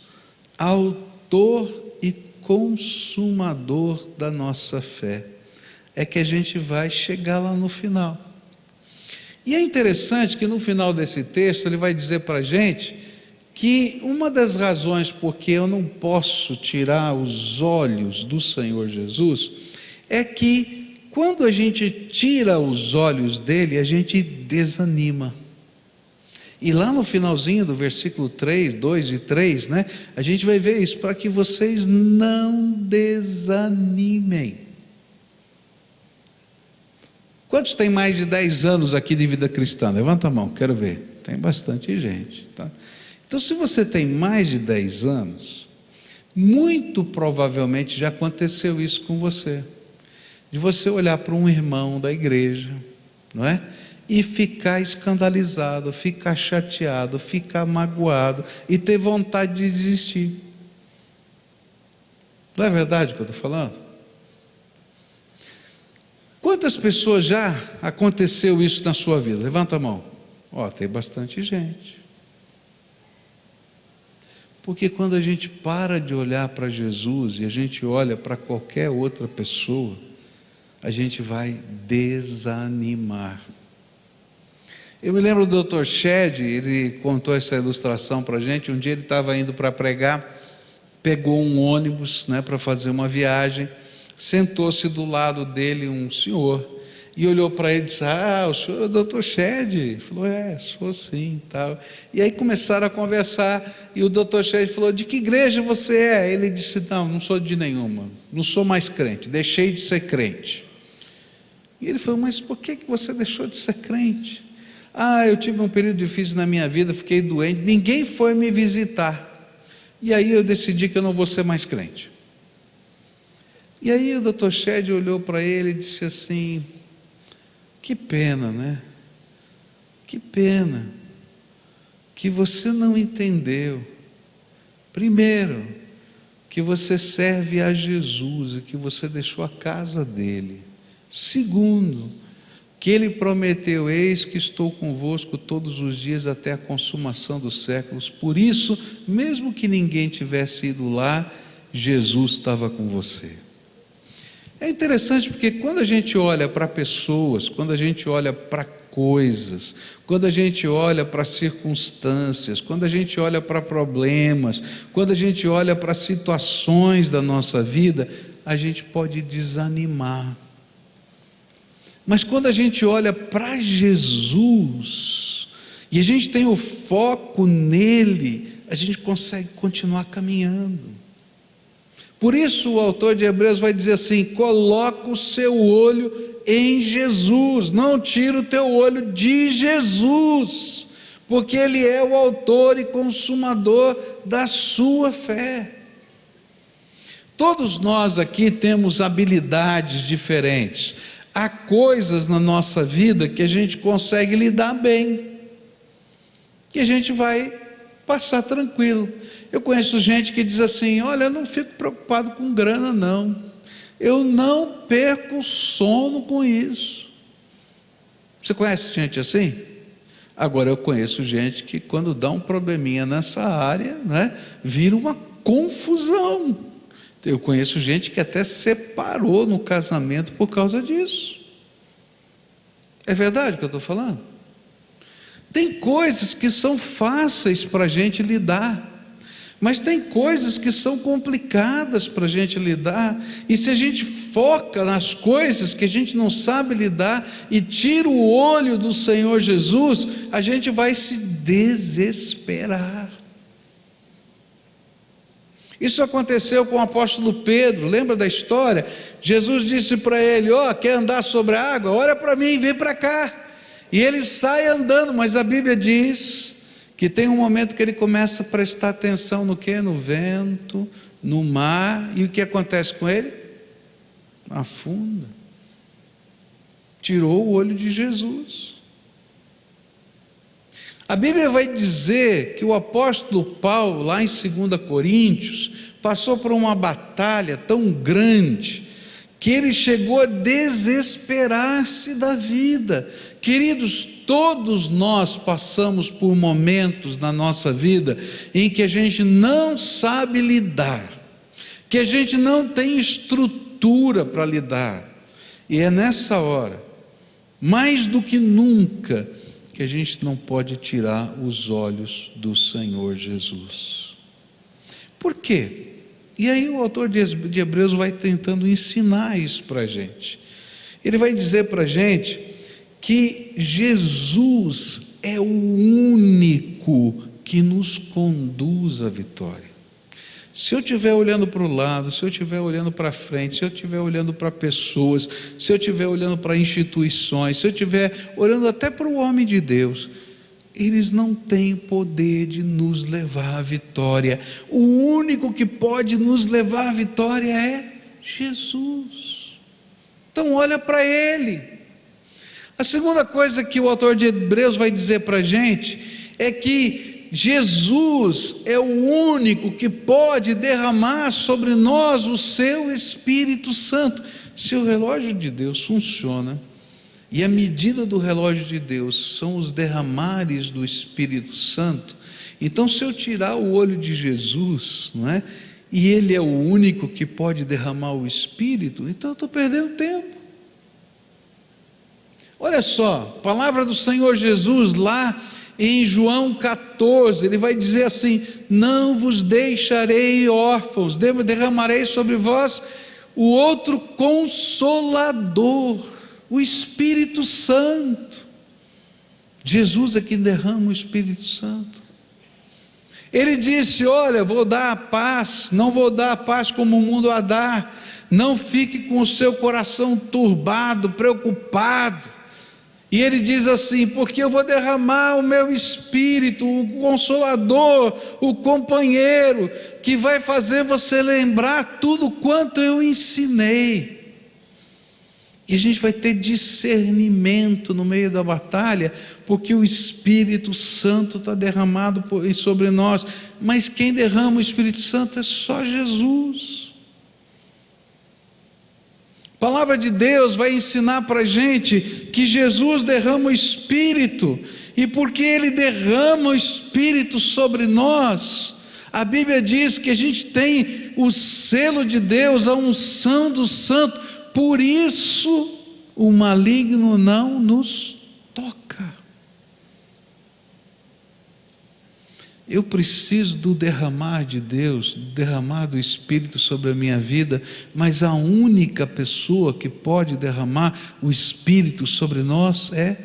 autor e consumador da nossa fé, é que a gente vai chegar lá no final. E é interessante que no final desse texto ele vai dizer para a gente que uma das razões porque eu não posso tirar os olhos do Senhor Jesus é que quando a gente tira os olhos dele, a gente desanima. E lá no finalzinho do versículo 3, 2 e 3, né, a gente vai ver isso: para que vocês não desanimem. Quantos têm mais de 10 anos aqui de vida cristã? Levanta a mão, quero ver. Tem bastante gente, tá? Então, se você tem mais de 10 anos, muito provavelmente já aconteceu isso com você, de você olhar para um irmão da igreja, não é? E ficar escandalizado, ficar chateado, ficar magoado e ter vontade de desistir. Não é verdade o que eu estou falando? Quantas pessoas já aconteceu isso na sua vida? Levanta a mão. Tem bastante gente. Porque quando a gente para de olhar para Jesus e a gente olha para qualquer outra pessoa, a gente vai desanimar. Eu me lembro do Dr. Shed, ele contou essa ilustração para a gente. Um dia ele estava indo para pregar, pegou um ônibus, né, para fazer uma viagem, sentou-se do lado dele um senhor, e olhou para ele e disse: o senhor é o Dr. Shed? Ele falou: sou sim, tal. E aí começaram a conversar, e o Dr. Shed falou: de que igreja você é? Ele disse: não sou de nenhuma, não sou mais crente, deixei de ser crente. E ele falou: mas por que você deixou de ser crente? Eu tive um período difícil na minha vida, fiquei doente, ninguém foi me visitar, e aí eu decidi que eu não vou ser mais crente. E aí o Dr. Shed olhou para ele e disse assim: que pena, né? Que pena que você não entendeu, primeiro, que você serve a Jesus e que você deixou a casa dele. Segundo, que ele prometeu: eis que estou convosco todos os dias até a consumação dos séculos. Por isso, mesmo que ninguém tivesse ido lá, Jesus estava com você. É interessante porque quando a gente olha para pessoas, quando a gente olha para coisas, quando a gente olha para circunstâncias, quando a gente olha para problemas, quando a gente olha para situações da nossa vida, a gente pode desanimar. Mas quando a gente olha para Jesus e a gente tem o foco nele, a gente consegue continuar caminhando. Por isso o autor de Hebreus vai dizer assim: coloca o seu olho em Jesus, não tira o teu olho de Jesus, porque Ele é o autor e consumador da sua fé. Todos nós aqui temos habilidades diferentes, há coisas na nossa vida que a gente consegue lidar bem, que a gente vai passar tranquilo. Eu conheço gente que diz assim: olha, eu não fico preocupado com grana não, eu não perco sono com isso. Você conhece gente assim? Agora eu conheço gente que quando dá um probleminha nessa área, né, vira uma confusão. Eu conheço gente que até separou no casamento por causa disso. É verdade o que eu estou falando? Tem coisas que são fáceis para a gente lidar, mas tem coisas que são complicadas para a gente lidar, e se a gente foca nas coisas que a gente não sabe lidar e tira o olho do Senhor Jesus, a gente vai se desesperar. Isso aconteceu com o apóstolo Pedro, lembra da história? Jesus disse para ele: quer andar sobre a água? Olha para mim, vem para cá. E ele sai andando, mas a Bíblia diz que tem um momento que ele começa a prestar atenção no quê? No vento, no mar, e o que acontece com ele? Afunda. Tirou o olho de Jesus. A Bíblia vai dizer que o apóstolo Paulo, lá em 2 Coríntios, passou por uma batalha tão grande, que ele chegou a desesperar-se da vida. Queridos, todos nós passamos por momentos na nossa vida em que a gente não sabe lidar, que a gente não tem estrutura para lidar, e é nessa hora, mais do que nunca, que a gente não pode tirar os olhos do Senhor Jesus. Por quê? E aí o autor de Hebreus vai tentando ensinar isso para a gente. Ele vai dizer para a gente que Jesus é o único que nos conduz à vitória. Se eu estiver olhando para o lado, se eu estiver olhando para frente, se eu estiver olhando para pessoas, se eu estiver olhando para instituições, se eu estiver olhando até para o homem de Deus, eles não têm poder de nos levar à vitória. O único que pode nos levar à vitória é Jesus. Então olha para Ele. A segunda coisa que o autor de Hebreus vai dizer para a gente é que Jesus é o único que pode derramar sobre nós o seu Espírito Santo. Se o relógio de Deus funciona, e a medida do relógio de Deus são os derramares do Espírito Santo, então se eu tirar o olho de Jesus, não é? E Ele é o único que pode derramar o Espírito, então eu estou perdendo tempo. Olha só, palavra do Senhor Jesus lá em João 14, Ele vai dizer assim: não vos deixarei órfãos, derramarei sobre vós o outro Consolador, o Espírito Santo. Jesus é quem derrama o Espírito Santo. Ele disse: olha, vou dar a paz, não vou dar a paz como o mundo a dá, não fique com o seu coração turbado, preocupado. E ele diz assim: porque eu vou derramar o meu Espírito, o Consolador, o companheiro, que vai fazer você lembrar tudo quanto eu ensinei. E a gente vai ter discernimento no meio da batalha, porque o Espírito Santo está derramado sobre nós. Mas quem derrama o Espírito Santo é só Jesus. A palavra de Deus vai ensinar para a gente que Jesus derrama o Espírito, e porque Ele derrama o Espírito sobre nós, a Bíblia diz que a gente tem o selo de Deus, a unção do Santo. Por isso o maligno não nos toca. Eu preciso do derramar de Deus, do derramar do Espírito sobre a minha vida, mas a única pessoa que pode derramar o Espírito sobre nós é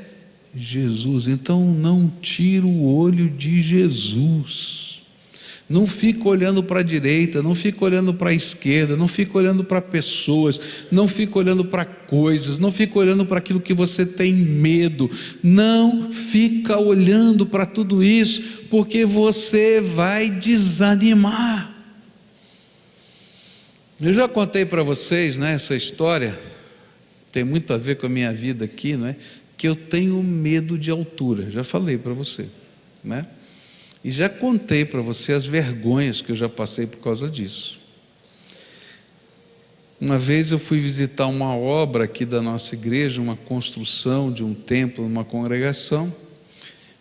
Jesus. Então não tira o olho de Jesus. Não fica olhando para a direita, não fica olhando para a esquerda, não fica olhando para pessoas, não fica olhando para coisas, não fica olhando para aquilo que você tem medo, não fica olhando para tudo isso, porque você vai desanimar. Eu já contei para vocês, né, essa história, tem muito a ver com a minha vida aqui, não é? Que eu tenho medo de altura, já falei para você, né? E já contei para você as vergonhas que eu já passei por causa disso. Uma vez eu fui visitar uma obra aqui da nossa igreja, uma construção de um templo, uma congregação,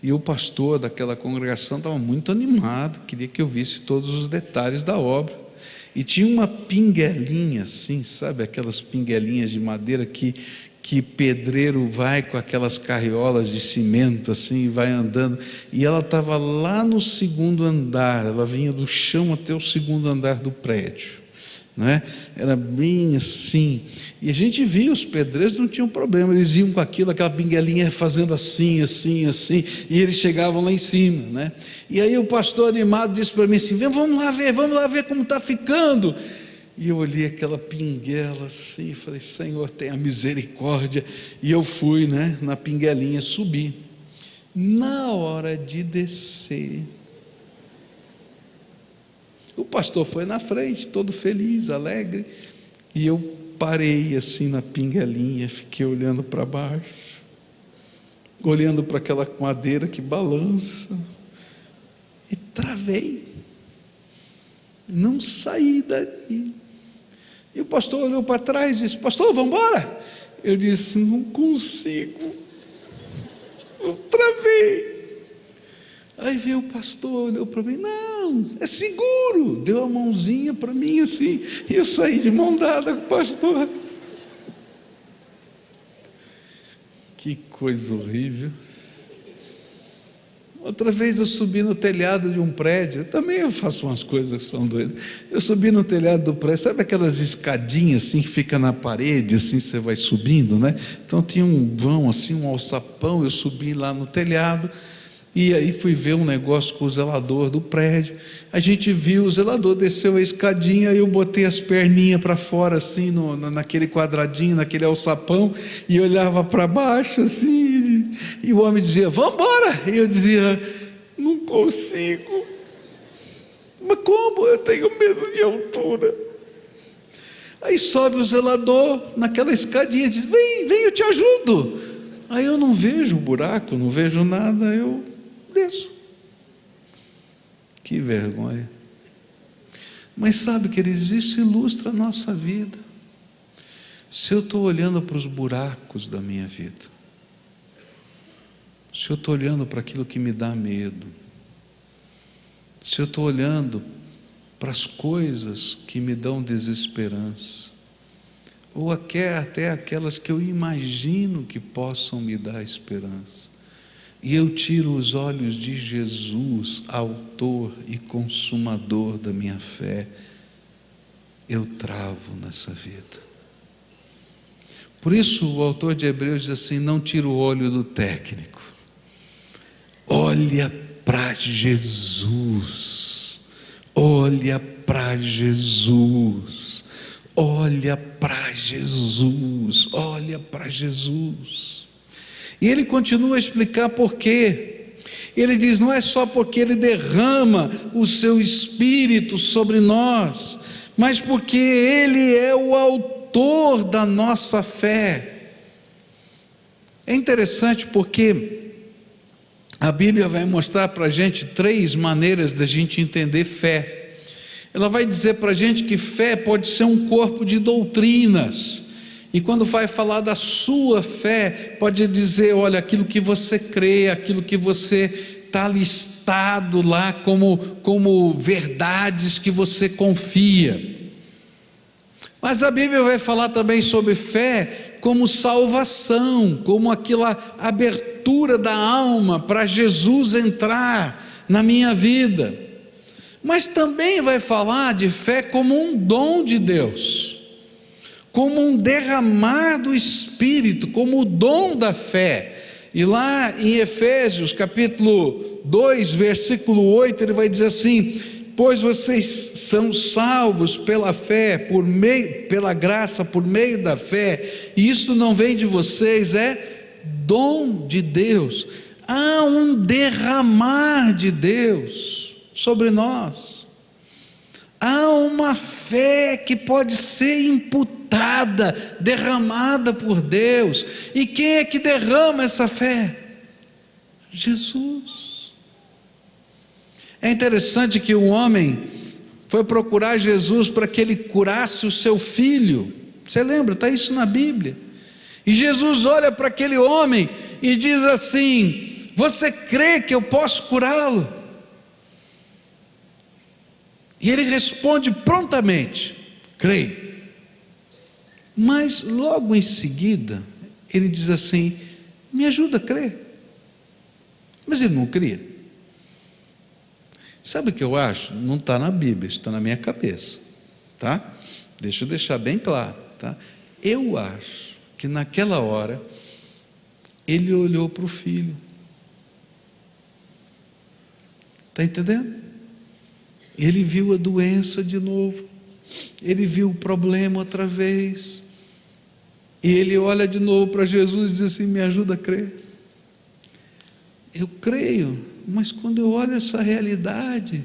e o pastor daquela congregação estava muito animado, queria que eu visse todos os detalhes da obra. E tinha uma pinguelinha assim, sabe, aquelas pinguelinhas de madeira que pedreiro vai com aquelas carriolas de cimento assim, e vai andando, e ela estava lá no segundo andar, ela vinha do chão até o segundo andar do prédio, não é? Era bem assim, e a gente via, os pedreiros não tinham problema, eles iam com aquilo, aquela pinguelinha fazendo assim, assim, assim, e eles chegavam lá em cima, né? E aí o pastor animado disse para mim assim: vamos lá ver como está ficando. E eu olhei aquela pinguela assim, e falei: Senhor, tenha misericórdia. E eu fui, né, na pinguelinha, subi. Na hora de descer, o pastor foi na frente, todo feliz, alegre, e eu parei assim na pinguelinha, fiquei olhando para baixo, olhando para aquela madeira que balança, e travei, não saí dali. E o pastor olhou para trás e disse: pastor, vamos embora? Eu disse: não consigo, eu travei. Aí veio o pastor, olhou para mim: não, é seguro, deu a mãozinha para mim assim, e eu saí de mão dada com o pastor. Que coisa horrível. Outra vez eu subi no telhado de um prédio, também eu faço umas coisas que são doidas. Eu subi no telhado do prédio, sabe aquelas escadinhas assim que fica na parede, assim você vai subindo, né? Então tinha um vão assim, um alçapão, eu subi lá no telhado, e aí fui ver um negócio com o zelador do prédio. A gente viu, o zelador desceu a escadinha, eu botei as perninhas para fora assim, naquele quadradinho, naquele alçapão, e olhava para baixo assim, e o homem dizia: vamos embora. E eu dizia: não consigo. Mas como? Eu tenho medo de altura. Aí sobe o zelador naquela escadinha e diz: vem, eu te ajudo. Aí eu não vejo o buraco, não vejo nada, eu desço. Que vergonha. Mas sabe, queridos, isso ilustra a nossa vida. Se eu estou olhando para os buracos da minha vida, se eu estou olhando para aquilo que me dá medo, se eu estou olhando para as coisas que me dão desesperança, ou até aquelas que eu imagino que possam me dar esperança, e eu tiro os olhos de Jesus, autor e consumador da minha fé, eu travo nessa vida. Por isso o autor de Hebreus diz assim: não tira o olho do técnico, olha para Jesus, olha para Jesus, olha para Jesus, olha para Jesus. E ele continua a explicar por quê. Ele diz: não é só porque ele derrama o seu Espírito sobre nós, mas porque ele é o autor da nossa fé. É interessante porque a Bíblia vai mostrar para a gente 3 maneiras da gente entender fé. Ela vai dizer para a gente que fé pode ser um corpo de doutrinas, e quando vai falar da sua fé, pode dizer: olha, aquilo que você crê, aquilo que você está listado lá como verdades que você confia. Mas a Bíblia vai falar também sobre fé como salvação, como aquela abertura da alma para Jesus entrar na minha vida. Mas também vai falar de fé como um dom de Deus, como um derramar do Espírito, como o dom da fé. E lá em Efésios capítulo 2, versículo 8, ele vai dizer assim: pois vocês são salvos pela fé, pela graça, por meio da fé, e isto não vem de vocês, é dom de Deus. Há um derramar de Deus sobre nós. Há uma fé que pode ser imputada, derramada por Deus. E quem é que derrama essa fé? Jesus. É interessante que um homem foi procurar Jesus para que ele curasse o seu filho. Você lembra? Está isso na Bíblia. E Jesus olha para aquele homem e diz assim: você crê que eu posso curá-lo? E ele responde prontamente: creio. Mas logo em seguida ele diz assim: me ajuda a crer. Mas ele não cria. Sabe o que eu acho? Não está na Bíblia, está na minha cabeça, tá? Deixa eu deixar bem claro, tá? Eu acho que naquela hora ele olhou para o filho. Está entendendo? Ele viu a doença de novo, ele viu o problema outra vez, e ele olha de novo para Jesus e diz assim: me ajuda a crer. Eu creio, mas quando eu olho essa realidade,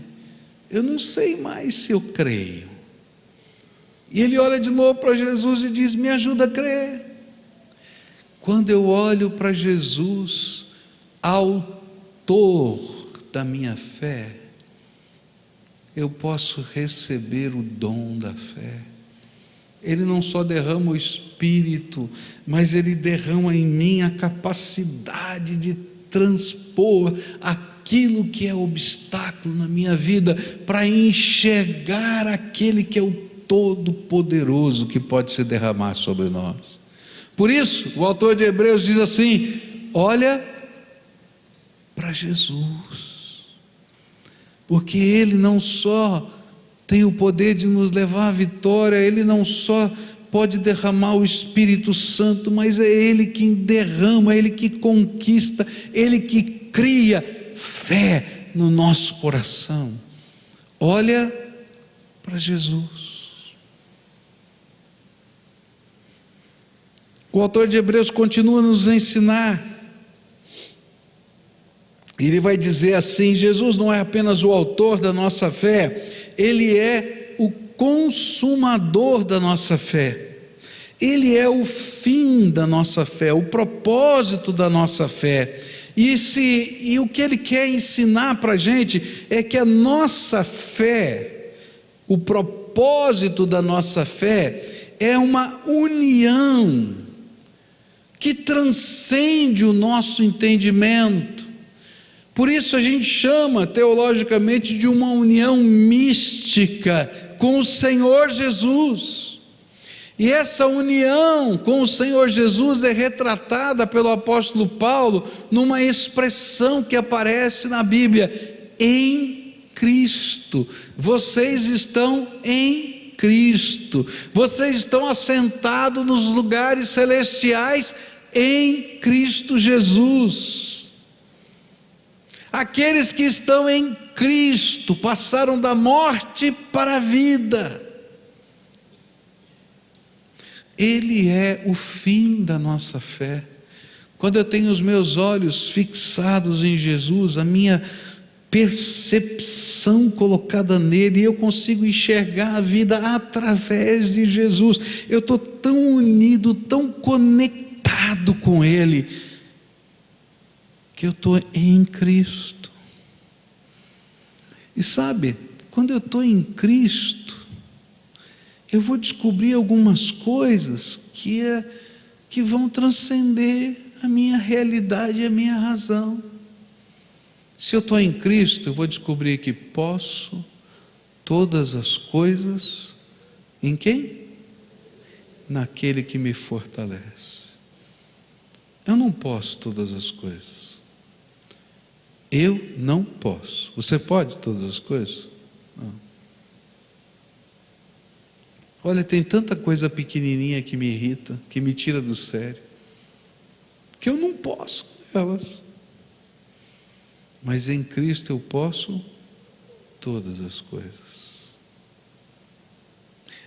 eu não sei mais se eu creio. E ele olha de novo para Jesus e diz: me ajuda a crer. Quando eu olho para Jesus, autor da minha fé, eu posso receber o dom da fé. Ele não só derrama o Espírito, mas ele derrama em mim a capacidade de transpor aquilo que é obstáculo na minha vida, para enxergar aquele que é o Todo-Poderoso que pode se derramar sobre nós. Por isso, o autor de Hebreus diz assim: olha para Jesus, porque Ele não só tem o poder de nos levar à vitória, Ele não só pode derramar o Espírito Santo, mas é Ele que derrama, é Ele que conquista, Ele que cria fé no nosso coração. Olha para Jesus. O autor de Hebreus continua a nos ensinar. Ele vai dizer assim: Jesus não é apenas o autor da nossa fé, Ele é o consumador da nossa fé. Ele é o fim da nossa fé, o propósito da nossa fé. E o que Ele quer ensinar para a gente é que a nossa fé, o propósito da nossa fé, é uma união que transcende o nosso entendimento. Por isso a gente chama teologicamente de uma união mística com o Senhor Jesus. E essa união com o Senhor Jesus é retratada pelo apóstolo Paulo numa expressão que aparece na Bíblia: em Cristo. Vocês estão em Cristo. Vocês estão assentados nos lugares celestiais em Cristo Jesus. Aqueles que estão em Cristo passaram da morte para a vida. Ele é o fim da nossa fé. Quando eu tenho os meus olhos fixados em Jesus, a minha percepção colocada nele, eu consigo enxergar a vida através de Jesus. Eu estou tão unido, tão conectado com Ele, que eu estou em Cristo. E sabe, quando eu estou em Cristo, eu vou descobrir algumas coisas que vão transcender a minha realidade e a minha razão. Se eu estou em Cristo, eu vou descobrir que posso todas as coisas em quem? Naquele que me fortalece. Eu não posso todas as coisas. Eu não posso. Você pode todas as coisas? Não. Olha, tem tanta coisa pequenininha que me irrita, que me tira do sério, que eu não posso com elas. Mas em Cristo eu posso todas as coisas.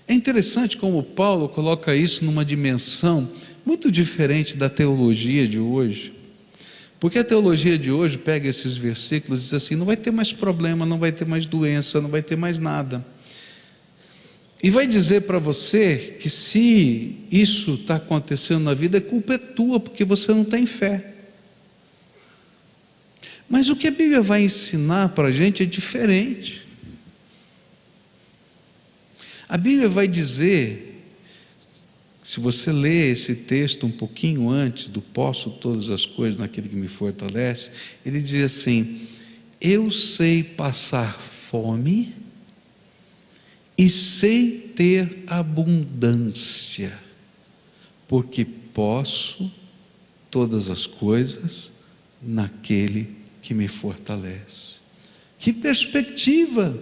É interessante como Paulo coloca isso numa dimensão muito diferente da teologia de hoje. Porque a teologia de hoje pega esses versículos e diz assim: não vai ter mais problema, não vai ter mais doença, não vai ter mais nada. E vai dizer para você que se isso está acontecendo na vida, a culpa é tua, porque você não tem fé. Mas o que a Bíblia vai ensinar para a gente é diferente. A Bíblia vai dizer, se você ler esse texto um pouquinho antes do posso todas as coisas naquele que me fortalece, ele diz assim: eu sei passar fome e sei ter abundância, porque posso todas as coisas naquele que me fortalece. Que perspectiva!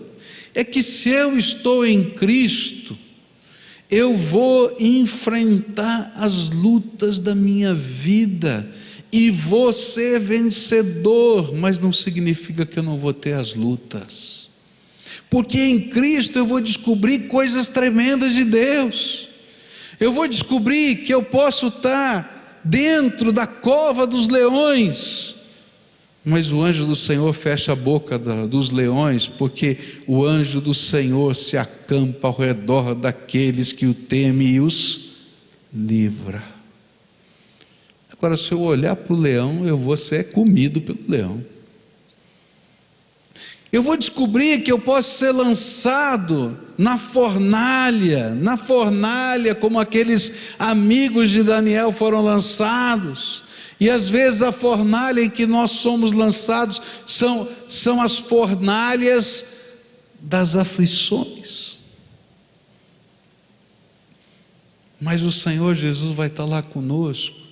É que se eu estou em Cristo, eu vou enfrentar as lutas da minha vida e vou ser vencedor, mas não significa que eu não vou ter as lutas, porque em Cristo eu vou descobrir coisas tremendas de Deus. Eu vou descobrir que eu posso estar dentro da cova dos leões, mas o anjo do Senhor fecha a boca dos leões, porque o anjo do Senhor se acampa ao redor daqueles que o temem e os livra. Agora, se eu olhar para o leão, eu vou ser comido pelo leão. Eu vou descobrir que eu posso ser lançado na fornalha, como aqueles amigos de Daniel foram lançados. E às vezes a fornalha em que nós somos lançados são as fornalhas das aflições. Mas o Senhor Jesus vai estar lá conosco,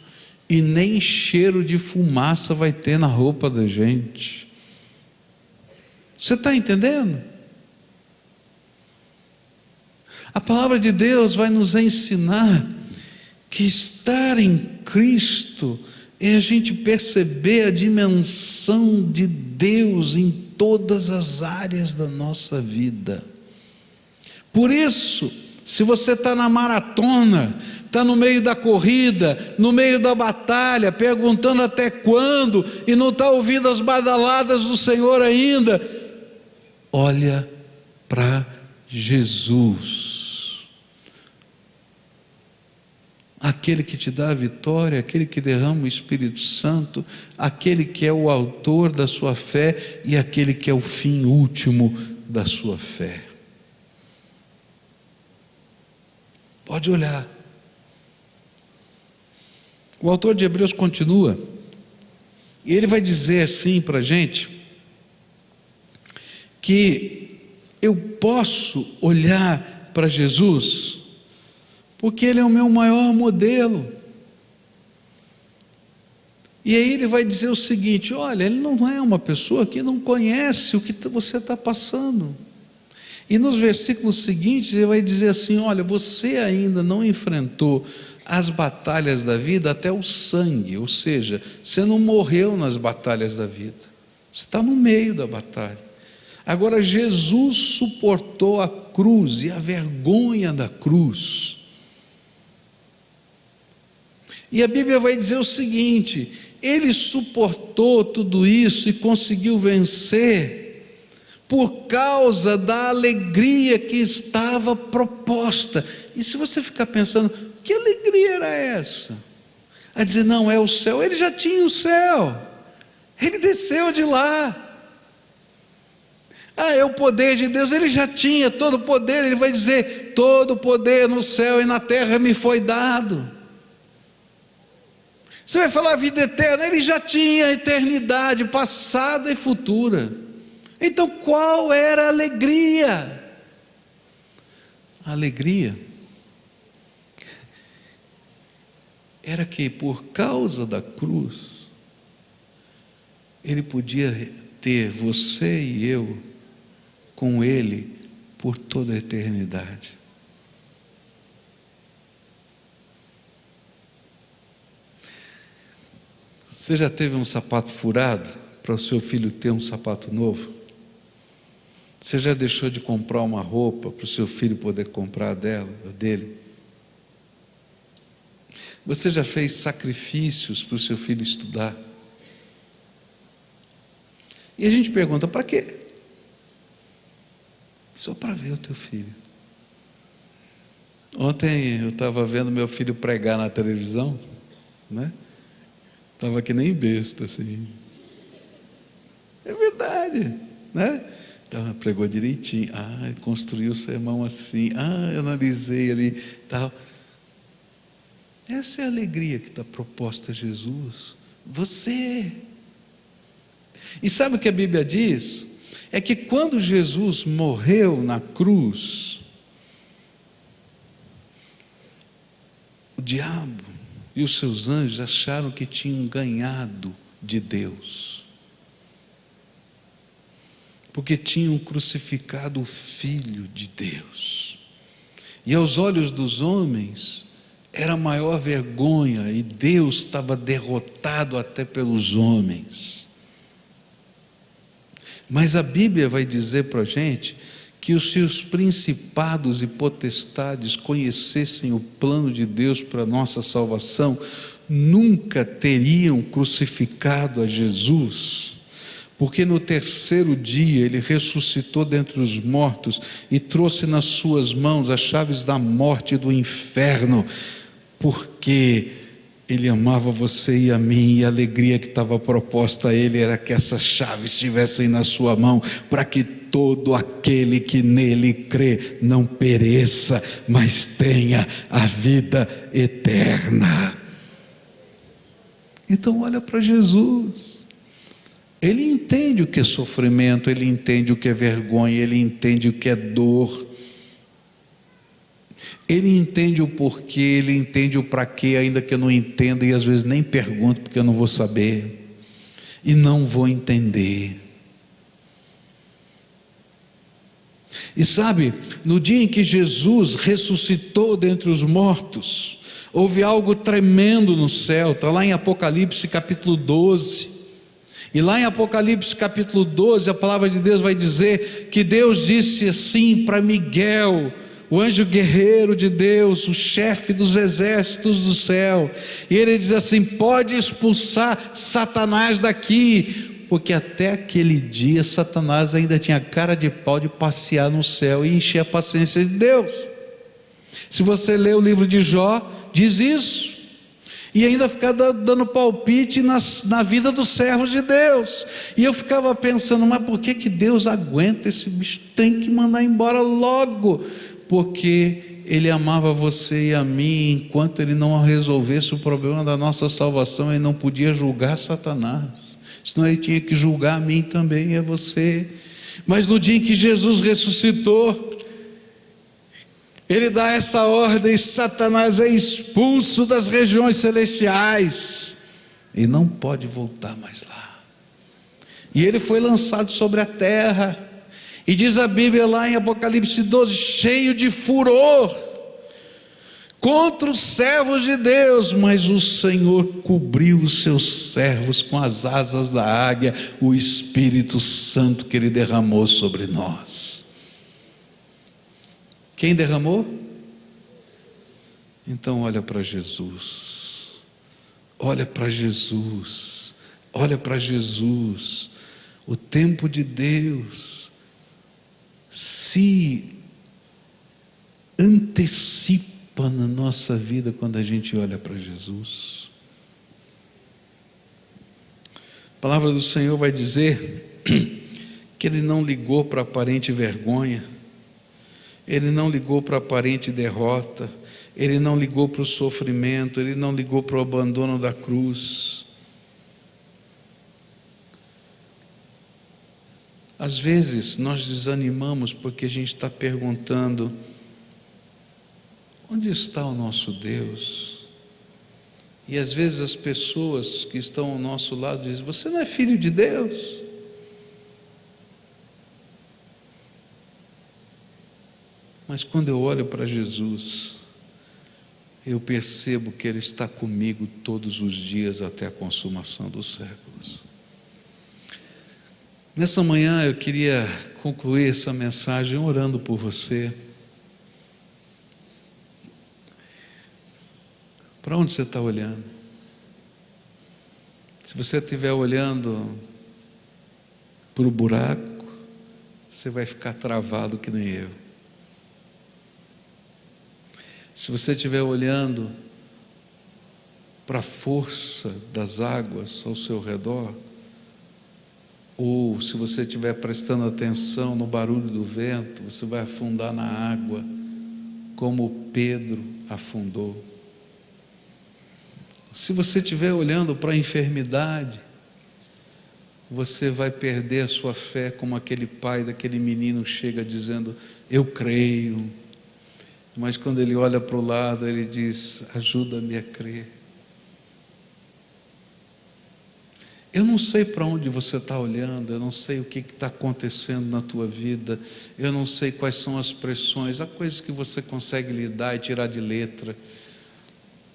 e nem cheiro de fumaça vai ter na roupa da gente. Você está entendendo? A palavra de Deus vai nos ensinar que estar em Cristo é a gente perceber a dimensão de Deus em todas as áreas da nossa vida. Por isso, se você está na maratona, está no meio da corrida, no meio da batalha, perguntando até quando, e não está ouvindo as badaladas do Senhor ainda, olha para Jesus, aquele que te dá a vitória, aquele que derrama o Espírito Santo, aquele que é o autor da sua fé e aquele que é o fim último da sua fé. Pode olhar. O autor de Hebreus continua, e ele vai dizer assim para a gente, que eu posso olhar para Jesus, porque Ele é o meu maior modelo. E aí ele vai dizer o seguinte: olha, Ele não é uma pessoa que não conhece o que você está passando. E nos versículos seguintes ele vai dizer assim: olha, você ainda não enfrentou as batalhas da vida até o sangue, ou seja, você não morreu nas batalhas da vida, você está no meio da batalha. Agora, Jesus suportou a cruz e a vergonha da cruz. E a Bíblia vai dizer o seguinte: Ele suportou tudo isso e conseguiu vencer por causa da alegria que estava proposta. E se você ficar pensando, que alegria era essa? A dizer, não, é o céu. Ele já tinha o céu, Ele desceu de lá. É o poder de Deus, Ele já tinha todo o poder. Ele vai dizer, todo o poder no céu e na terra me foi dado. Você vai falar a vida eterna, Ele já tinha a eternidade passada e futura. Então qual era a alegria? A alegria era que por causa da cruz Ele podia ter você e eu com Ele por toda a eternidade. Você já teve um sapato furado para o seu filho ter um sapato novo? Você já deixou de comprar uma roupa para o seu filho poder comprar dele? Você já fez sacrifícios para o seu filho estudar? E a gente pergunta, para quê? Só para ver o teu filho. Ontem eu estava vendo meu filho pregar na televisão, né? Estava que nem besta assim. É verdade, né? Então, pregou direitinho. Construiu o sermão assim. Eu analisei ali, tal. Essa é a alegria que está proposta a Jesus. Você. E sabe o que a Bíblia diz? É que quando Jesus morreu na cruz, o diabo e os seus anjos acharam que tinham ganhado de Deus, porque tinham crucificado o Filho de Deus, e aos olhos dos homens era a maior vergonha, e Deus estava derrotado até pelos homens. Mas a Bíblia vai dizer para a gente que os seus principados e potestades conhecessem o plano de Deus para a nossa salvação, nunca teriam crucificado a Jesus, porque no terceiro dia Ele ressuscitou dentre os mortos e trouxe nas suas mãos as chaves da morte e do inferno, porque Ele amava você e a mim, e a alegria que estava proposta a Ele era que essas chaves estivessem na sua mão, para que todo aquele que nele crê não pereça, mas tenha a vida eterna. Então olha para Jesus. Ele entende o que é sofrimento, Ele entende o que é vergonha, Ele entende o que é dor, Ele entende o porquê, Ele entende o para quê, ainda que eu não entenda, e às vezes nem pergunto, porque eu não vou saber, e não vou entender. E sabe, no dia em que Jesus ressuscitou dentre os mortos, houve algo tremendo no céu, está lá em Apocalipse capítulo 12, e lá em Apocalipse capítulo 12, a palavra de Deus vai dizer que Deus disse assim para Miguel, o anjo guerreiro de Deus, o chefe dos exércitos do céu, e ele diz assim: pode expulsar Satanás daqui, porque até aquele dia Satanás ainda tinha cara de pau de passear no céu e encher a paciência de Deus. Se você ler o livro de Jó, diz isso, e ainda ficar dando palpite na vida dos servos de Deus. E eu ficava pensando, mas por que Deus aguenta esse bicho? Tem que mandar embora logo, porque Ele amava você e a mim. Enquanto Ele não resolvesse o problema da nossa salvação, Ele não podia julgar Satanás, senão Ele tinha que julgar a mim também e a você. Mas no dia em que Jesus ressuscitou, Ele dá essa ordem: Satanás é expulso das regiões celestiais e não pode voltar mais lá. E ele foi lançado sobre a terra, e diz a Bíblia lá em Apocalipse 12, cheio de furor contra os servos de Deus, mas o Senhor cobriu os seus servos com as asas da águia, o Espírito Santo que Ele derramou sobre nós. Quem derramou? Então olha para Jesus, olha para Jesus, olha para Jesus. O tempo de Deus se antecipa na nossa vida quando a gente olha para Jesus. A palavra do Senhor vai dizer que Ele não ligou para aparente vergonha, Ele não ligou para aparente derrota, Ele não ligou para o sofrimento, Ele não ligou para o abandono da cruz. Às vezes nós desanimamos porque a gente está perguntando: onde está o nosso Deus? E às vezes as pessoas que estão ao nosso lado dizem: você não é filho de Deus? Mas quando eu olho para Jesus, eu percebo que Ele está comigo todos os dias até a consumação dos séculos. Nessa manhã eu queria concluir essa mensagem orando por você. Para onde você está olhando? Se você estiver olhando para o buraco, você vai ficar travado que nem eu. Se você estiver olhando para a força das águas ao seu redor, Ou se você estiver prestando atenção no barulho do vento, você vai afundar na água, como Pedro afundou. Se você estiver olhando para a enfermidade, você vai perder a sua fé, como aquele pai daquele menino chega dizendo: eu creio. Mas quando ele olha para o lado, ele diz: ajuda-me a crer. Eu não sei para onde você está olhando, eu não sei o que está acontecendo na tua vida, eu não sei quais são as pressões, há coisas que você consegue lidar e tirar de letra,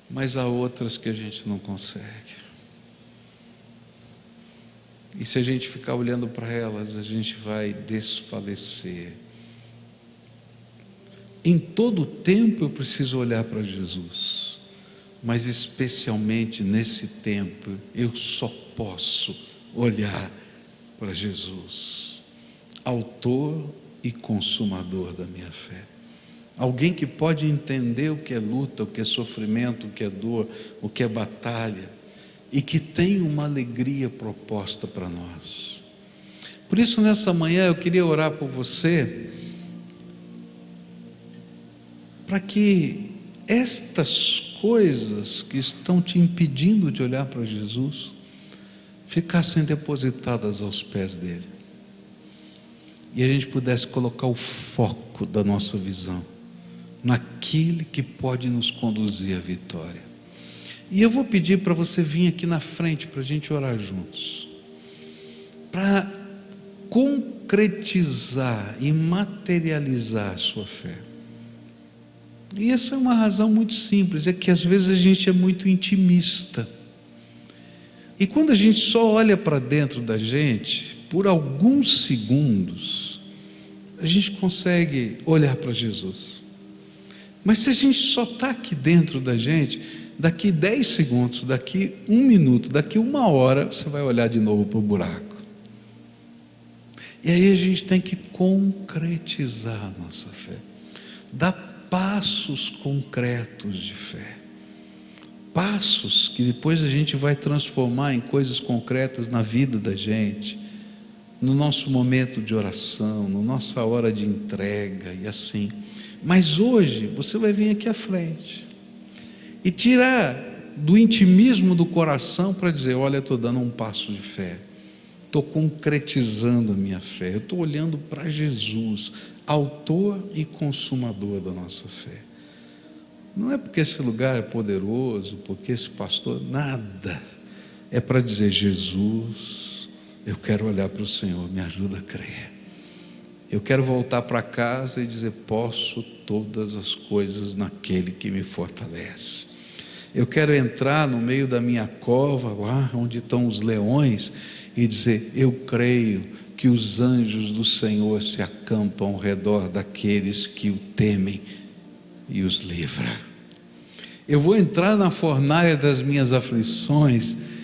mas há outras que a gente não consegue. E se a gente ficar olhando para elas, a gente vai desfalecer. Em todo tempo eu preciso olhar para Jesus, mas especialmente nesse tempo eu só posso olhar para Jesus, autor e consumador da minha fé. Alguém que pode entender o que é luta, o que é sofrimento, o que é dor, o que é batalha, e que tem uma alegria proposta para nós. Por isso, nessa manhã eu queria orar por você, para que estas coisas que estão te impedindo de olhar para Jesus ficassem depositadas aos pés dele, e a gente pudesse colocar o foco da nossa visão naquele que pode nos conduzir à vitória. E eu vou pedir para você vir aqui na frente para a gente orar juntos, para concretizar e materializar a sua fé. E essa é uma razão muito simples, é que às vezes a gente é muito intimista, e quando a gente só olha para dentro da gente, por alguns segundos, a gente consegue olhar para Jesus. Mas se a gente só está aqui dentro da gente, daqui 10 segundos, daqui 1 minuto, daqui 1 hora, você vai olhar de novo para o buraco. E aí a gente tem que concretizar a nossa fé, dar passos concretos de fé, passos que depois a gente vai transformar em coisas concretas na vida da gente, no nosso momento de oração, na nossa hora de entrega e assim. Mas hoje você vai vir aqui à frente e tirar do intimismo do coração para dizer: olha, eu estou dando um passo de fé, estou concretizando a minha fé, eu estou olhando para Jesus, autor e consumador da nossa fé. Não é porque esse lugar é poderoso, porque esse pastor, nada, é para dizer: Jesus, eu quero olhar para o Senhor, me ajuda a crer. Eu quero voltar para casa e dizer: posso todas as coisas naquele que me fortalece. Eu quero entrar no meio da minha cova, lá onde estão os leões, e dizer: eu creio que os anjos do Senhor se acampam ao redor daqueles que o temem e os livra. Eu vou entrar na fornalha das minhas aflições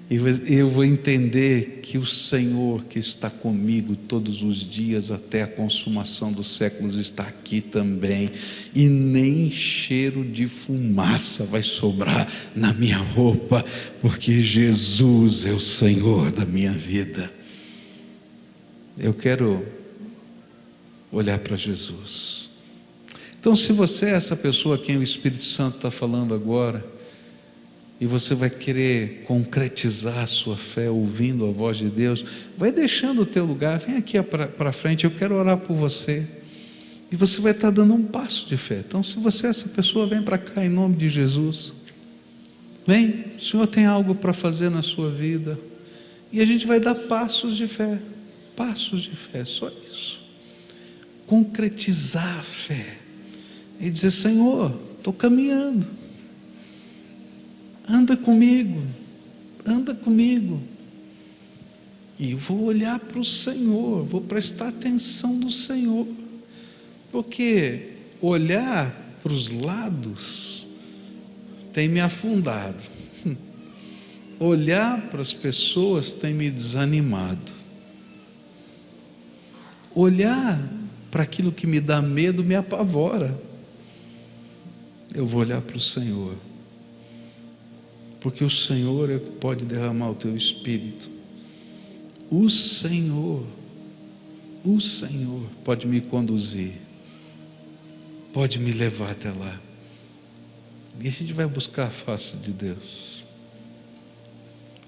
e eu vou entender que o Senhor que está comigo todos os dias até a consumação dos séculos está aqui também, e nem cheiro de fumaça vai sobrar na minha roupa, porque Jesus é o Senhor da minha vida. Eu quero olhar para Jesus. Então, se você é essa pessoa a quem o Espírito Santo está falando agora, e você vai querer concretizar a sua fé ouvindo a voz de Deus, vai deixando o teu lugar, vem aqui para frente, eu quero orar por você, e você vai estar dando um passo de fé. Então, se você é essa pessoa, vem para cá em nome de Jesus, vem, o Senhor tem algo para fazer na sua vida, e a gente vai dar passos de fé, só isso, concretizar a fé, e dizer: Senhor, estou caminhando, anda comigo, e vou olhar para o Senhor, vou prestar atenção no Senhor, porque olhar para os lados tem me afundado, olhar para as pessoas tem me desanimado, olhar para aquilo que me dá medo me apavora. Eu vou olhar para o Senhor, porque o Senhor é que pode derramar o teu Espírito, o Senhor pode me conduzir, pode me levar até lá. E a gente vai buscar a face de Deus.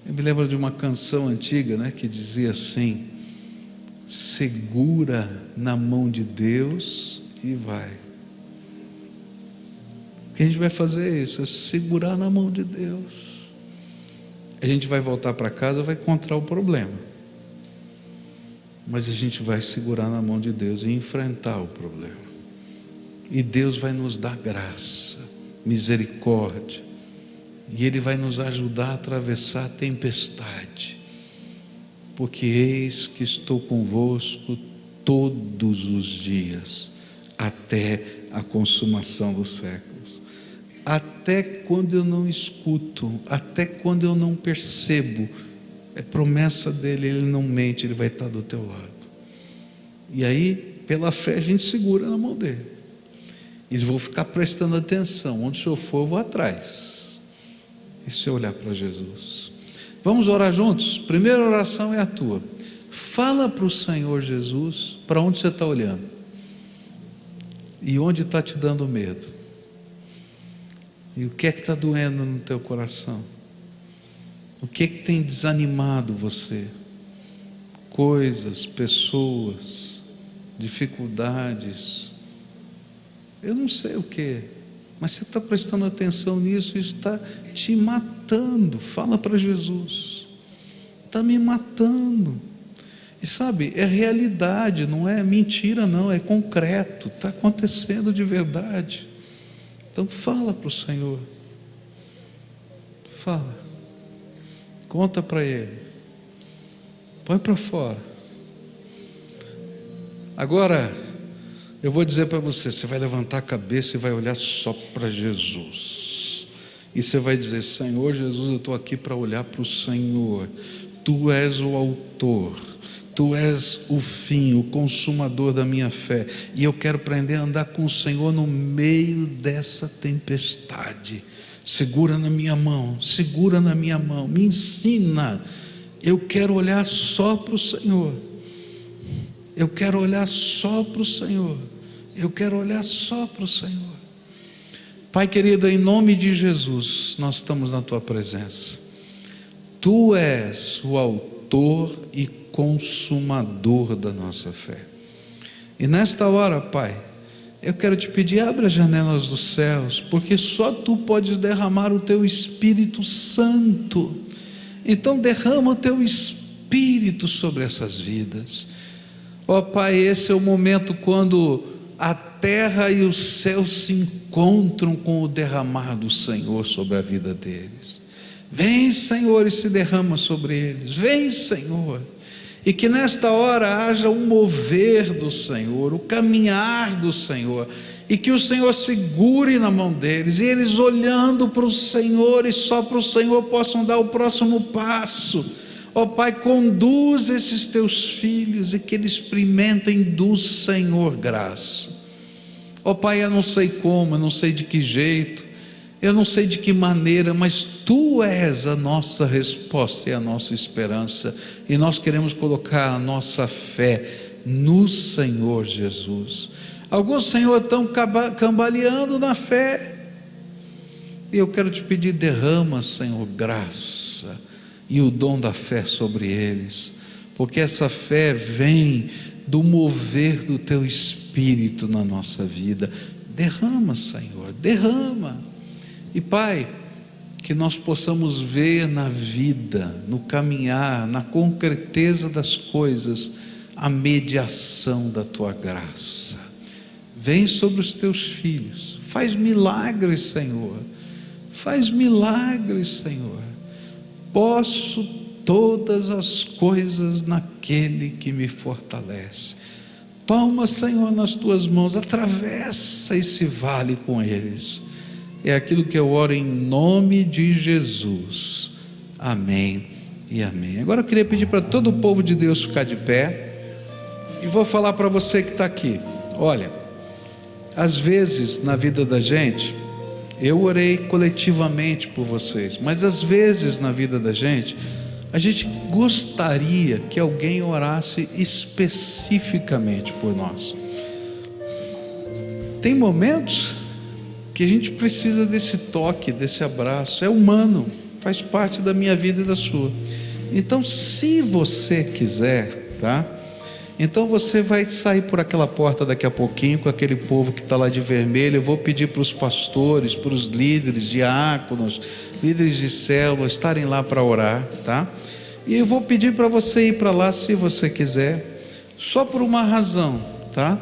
Eu me lembro de uma canção antiga, né, que dizia assim: segura na mão de Deus e vai. O que a gente vai fazer é isso, é segurar na mão de Deus. A gente vai voltar para casa, vai encontrar o problema, mas a gente vai segurar na mão de Deus e enfrentar o problema. E Deus vai nos dar graça, misericórdia, e Ele vai nos ajudar a atravessar a tempestade, porque eis que estou convosco todos os dias, até a consumação dos séculos. Até quando eu não escuto, até quando eu não percebo, é promessa dele, Ele não mente, Ele vai estar do teu lado. E aí, pela fé, a gente segura na mão dele. E vou ficar prestando atenção, onde o Senhor for, eu vou atrás. E se eu olhar para Jesus? Vamos orar juntos? Primeira oração é a tua. Fala para o Senhor Jesus, para onde você está olhando, e onde está te dando medo, e o que é que está doendo no teu coração, o que é que tem desanimado você, coisas, pessoas, dificuldades, eu não sei o que, mas você está prestando atenção nisso, isso está te matando. Fala para Jesus: está me matando. E sabe, é realidade, não é mentira não, é concreto, está acontecendo de verdade. Então fala para o Senhor, fala, conta para Ele, põe para fora. Agora eu vou dizer para você, você vai levantar a cabeça e vai olhar só para Jesus, e você vai dizer: Senhor Jesus, eu estou aqui para olhar para o Senhor. Tu és o autor, Tu és o fim, o consumador da minha fé, e eu quero aprender a andar com o Senhor no meio dessa tempestade. Segura na minha mão, segura na minha mão, me ensina. Eu quero olhar só para o Senhor, eu quero olhar só para o Senhor, eu quero olhar só para o Senhor. Pai querido, em nome de Jesus, nós estamos na Tua presença. Tu és o autor e consumador da nossa fé. E nesta hora, Pai, eu quero te pedir: abre as janelas dos céus, porque só Tu podes derramar o Teu Espírito Santo. Então derrama o Teu Espírito sobre essas vidas. Ó Pai, esse é o momento quando a terra e o céu se encontram com o derramar do Senhor sobre a vida deles. Vem, Senhor, e se derrama sobre eles. Vem, Senhor, e que nesta hora haja um mover do Senhor, o caminhar do Senhor, e que o Senhor segure na mão deles, e eles olhando para o Senhor, e só para o Senhor possam dar o próximo passo. Ó Pai, conduz esses Teus filhos, e que eles experimentem do Senhor graça. Ó Pai, eu não sei como, eu não sei de que jeito, eu não sei de que maneira, mas Tu és a nossa resposta e a nossa esperança, e nós queremos colocar a nossa fé no Senhor Jesus. Alguns, Senhor, estão cambaleando na fé, e eu quero te pedir: derrama, Senhor, graça e o dom da fé sobre eles, porque essa fé vem do mover do Teu Espírito na nossa vida. Derrama, Senhor, derrama. E Pai, que nós possamos ver na vida, no caminhar, na concreteza das coisas, a mediação da Tua graça. Vem sobre os Teus filhos, faz milagres, Senhor, faz milagres, Senhor. Posso todas as coisas naquele que me fortalece. Toma, Senhor, nas Tuas mãos, atravessa esse vale com eles. É aquilo que eu oro em nome de Jesus. Amém e amém. Agora eu queria pedir para todo o povo de Deus ficar de pé, e vou falar para você que está aqui. Olha, às vezes na vida da gente, eu orei coletivamente por vocês, mas às vezes na vida da gente, a gente gostaria que alguém orasse especificamente por nós. Tem momentos que a gente precisa desse toque, desse abraço. É humano, faz parte da minha vida e da sua. Então, se você quiser, tá? Então você vai sair por aquela porta daqui a pouquinho com aquele povo que está lá de vermelho. Eu vou pedir para os pastores, para os líderes, diáconos, líderes de célula estarem lá para orar, tá? E eu vou pedir para você ir para lá se você quiser, só por uma razão, tá?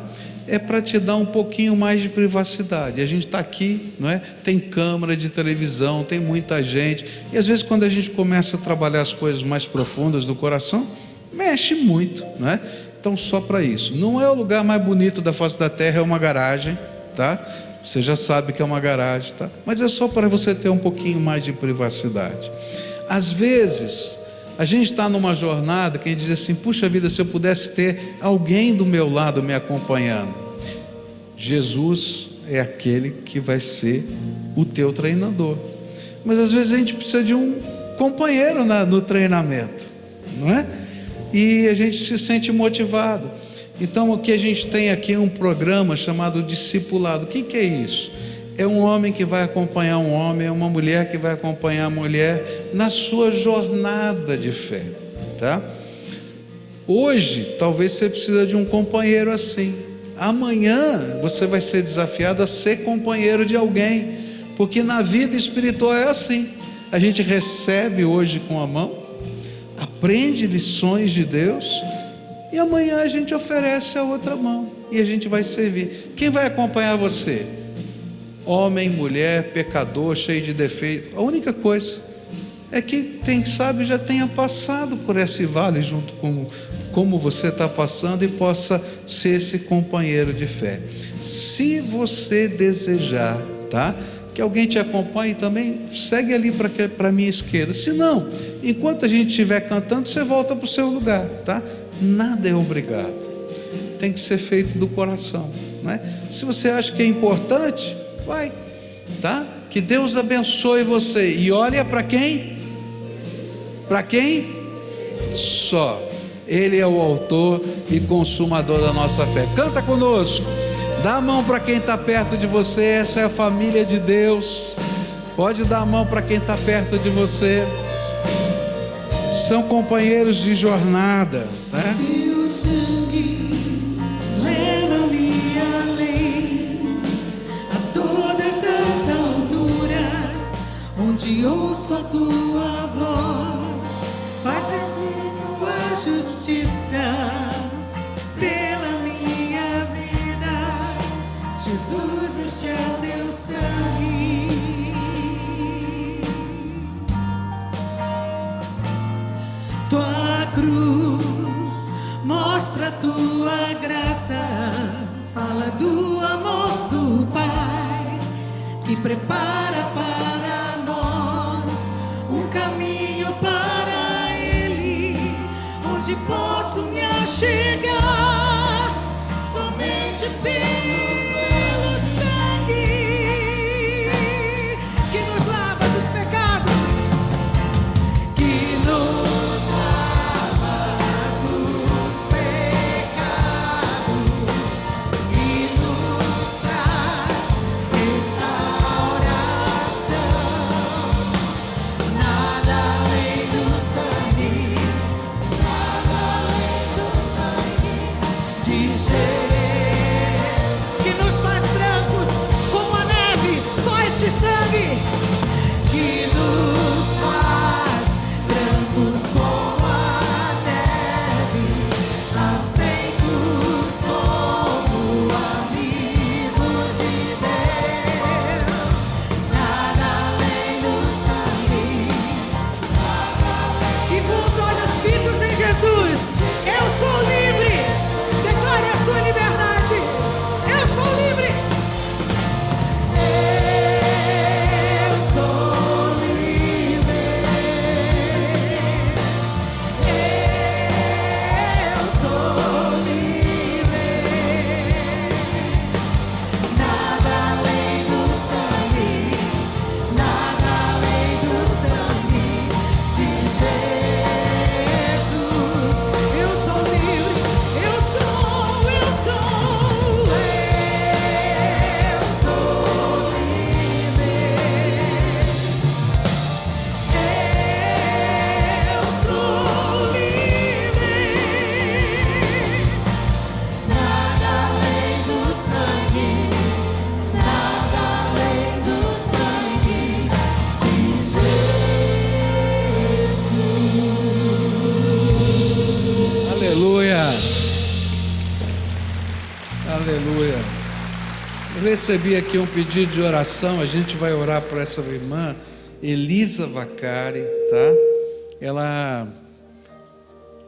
É para te dar um pouquinho mais de privacidade. A gente está aqui, não é? Tem câmera de televisão, tem muita gente, e às vezes quando a gente começa a trabalhar as coisas mais profundas do coração, mexe muito, não é? Então, só para isso. Não é o lugar mais bonito da face da terra, é uma garagem, tá? Você já sabe que é uma garagem, tá? Mas é só para você ter um pouquinho mais de privacidade. Às vezes, a gente está numa jornada que a gente diz assim: puxa vida, se eu pudesse ter alguém do meu lado me acompanhando. Jesus é aquele que vai ser o teu treinador. Mas às vezes a gente precisa de um companheiro no treinamento, não é? E a gente se sente motivado. Então o que a gente tem aqui é um programa chamado discipulado. O que é isso? É um homem que vai acompanhar um homem, é uma mulher que vai acompanhar a mulher na sua jornada de fé, tá? Hoje talvez você precisa de um companheiro assim. Amanhã você vai ser desafiado a ser companheiro de alguém, porque na vida espiritual é assim. A gente recebe hoje com a mão, aprende lições de Deus, e amanhã a gente oferece a outra mão e a gente vai servir. Quem vai acompanhar você? Homem, mulher, pecador, cheio de defeitos. A única coisa é que quem sabe já tenha passado por esse vale junto com como você está passando, e possa ser esse companheiro de fé. Se você desejar, tá? Que alguém te acompanhe também, segue ali para a minha esquerda. Se não, enquanto a gente estiver cantando, você volta para o seu lugar, tá? Nada é obrigado, tem que ser feito do coração, não é? Se você acha que é importante, vai, tá? Que Deus abençoe você. E olha para quem? Para quem? Só Ele é o autor e consumador da nossa fé. Canta conosco. Dá a mão para quem está perto de você. Essa é a família de Deus. Pode dar a mão para quem está perto de você. São companheiros de jornada, né? Teu sangue leva-me além, a todas as alturas, onde ouço a tua voz. Faz de tua justiça pela minha vida. Jesus, este é o teu sangue. Tua cruz mostra a tua graça, fala do amor do Pai, que prepara para nós um caminho para Ele, onde posso me achegar somente pelo sangue que nos lava dos pecados, que nos lava dos pecados e nos traz restauração. Nada além do sangue, nada além do sangue de Jesus. Aleluia. Eu recebi aqui um pedido de oração. A gente vai orar por essa irmã Elisa Vacari, tá? Ela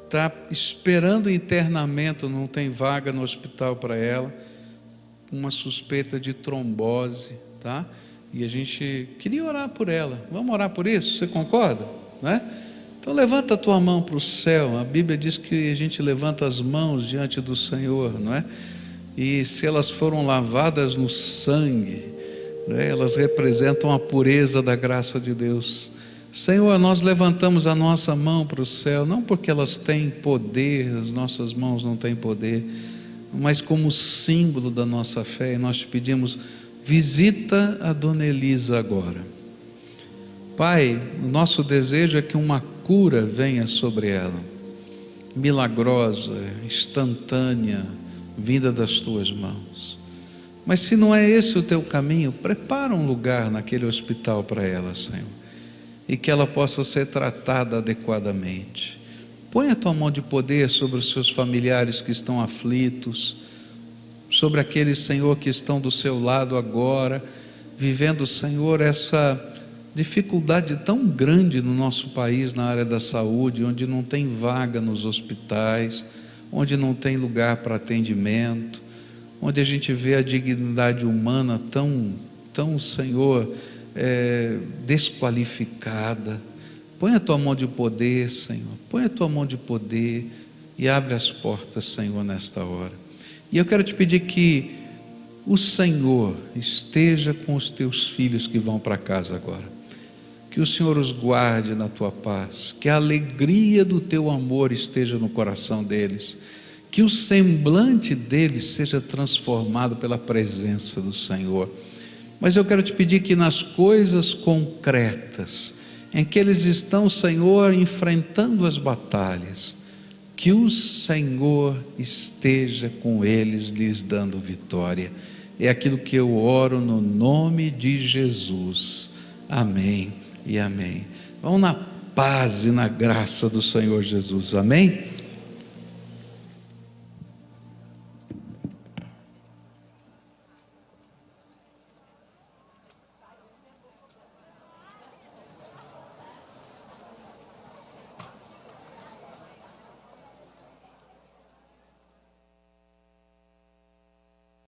está esperando internamento, não tem vaga no hospital para ela, uma suspeita de trombose, tá? E a gente queria orar por ela. Vamos orar por isso? Você concorda? Né? Então levanta a tua mão para o céu. A Bíblia diz que a gente levanta as mãos diante do Senhor, não é? E se elas foram lavadas no sangue, né, elas representam a pureza da graça de Deus. Senhor, nós levantamos a nossa mão para o céu, não porque elas têm poder, as nossas mãos não têm poder, mas como símbolo da nossa fé. E nós te pedimos, visita a dona Elisa agora. Pai, o nosso desejo é que uma cura venha sobre ela, milagrosa, instantânea, vinda das tuas mãos. Mas se não é esse o teu caminho, prepara um lugar naquele hospital para ela, Senhor, e que ela possa ser tratada adequadamente. Põe a tua mão de poder sobre os seus familiares que estão aflitos, sobre aqueles, Senhor, que estão do seu lado agora, vivendo, Senhor, essa dificuldade tão grande no nosso país na área da saúde, onde não tem vaga nos hospitais, onde não tem lugar para atendimento, onde a gente vê a dignidade humana tão, Senhor, desqualificada. Põe a tua mão de poder, Senhor, põe a tua mão de poder e abre as portas, Senhor, nesta hora. E eu quero te pedir que o Senhor esteja com os teus filhos que vão para casa agora, que o Senhor os guarde na tua paz, que a alegria do teu amor esteja no coração deles, que o semblante deles seja transformado pela presença do Senhor. Mas eu quero te pedir que nas coisas concretas, em que eles estão, Senhor, enfrentando as batalhas, que o Senhor esteja com eles, lhes dando vitória. É aquilo que eu oro no nome de Jesus. Amém e amém. Vamos na paz e na graça do Senhor Jesus. Amém?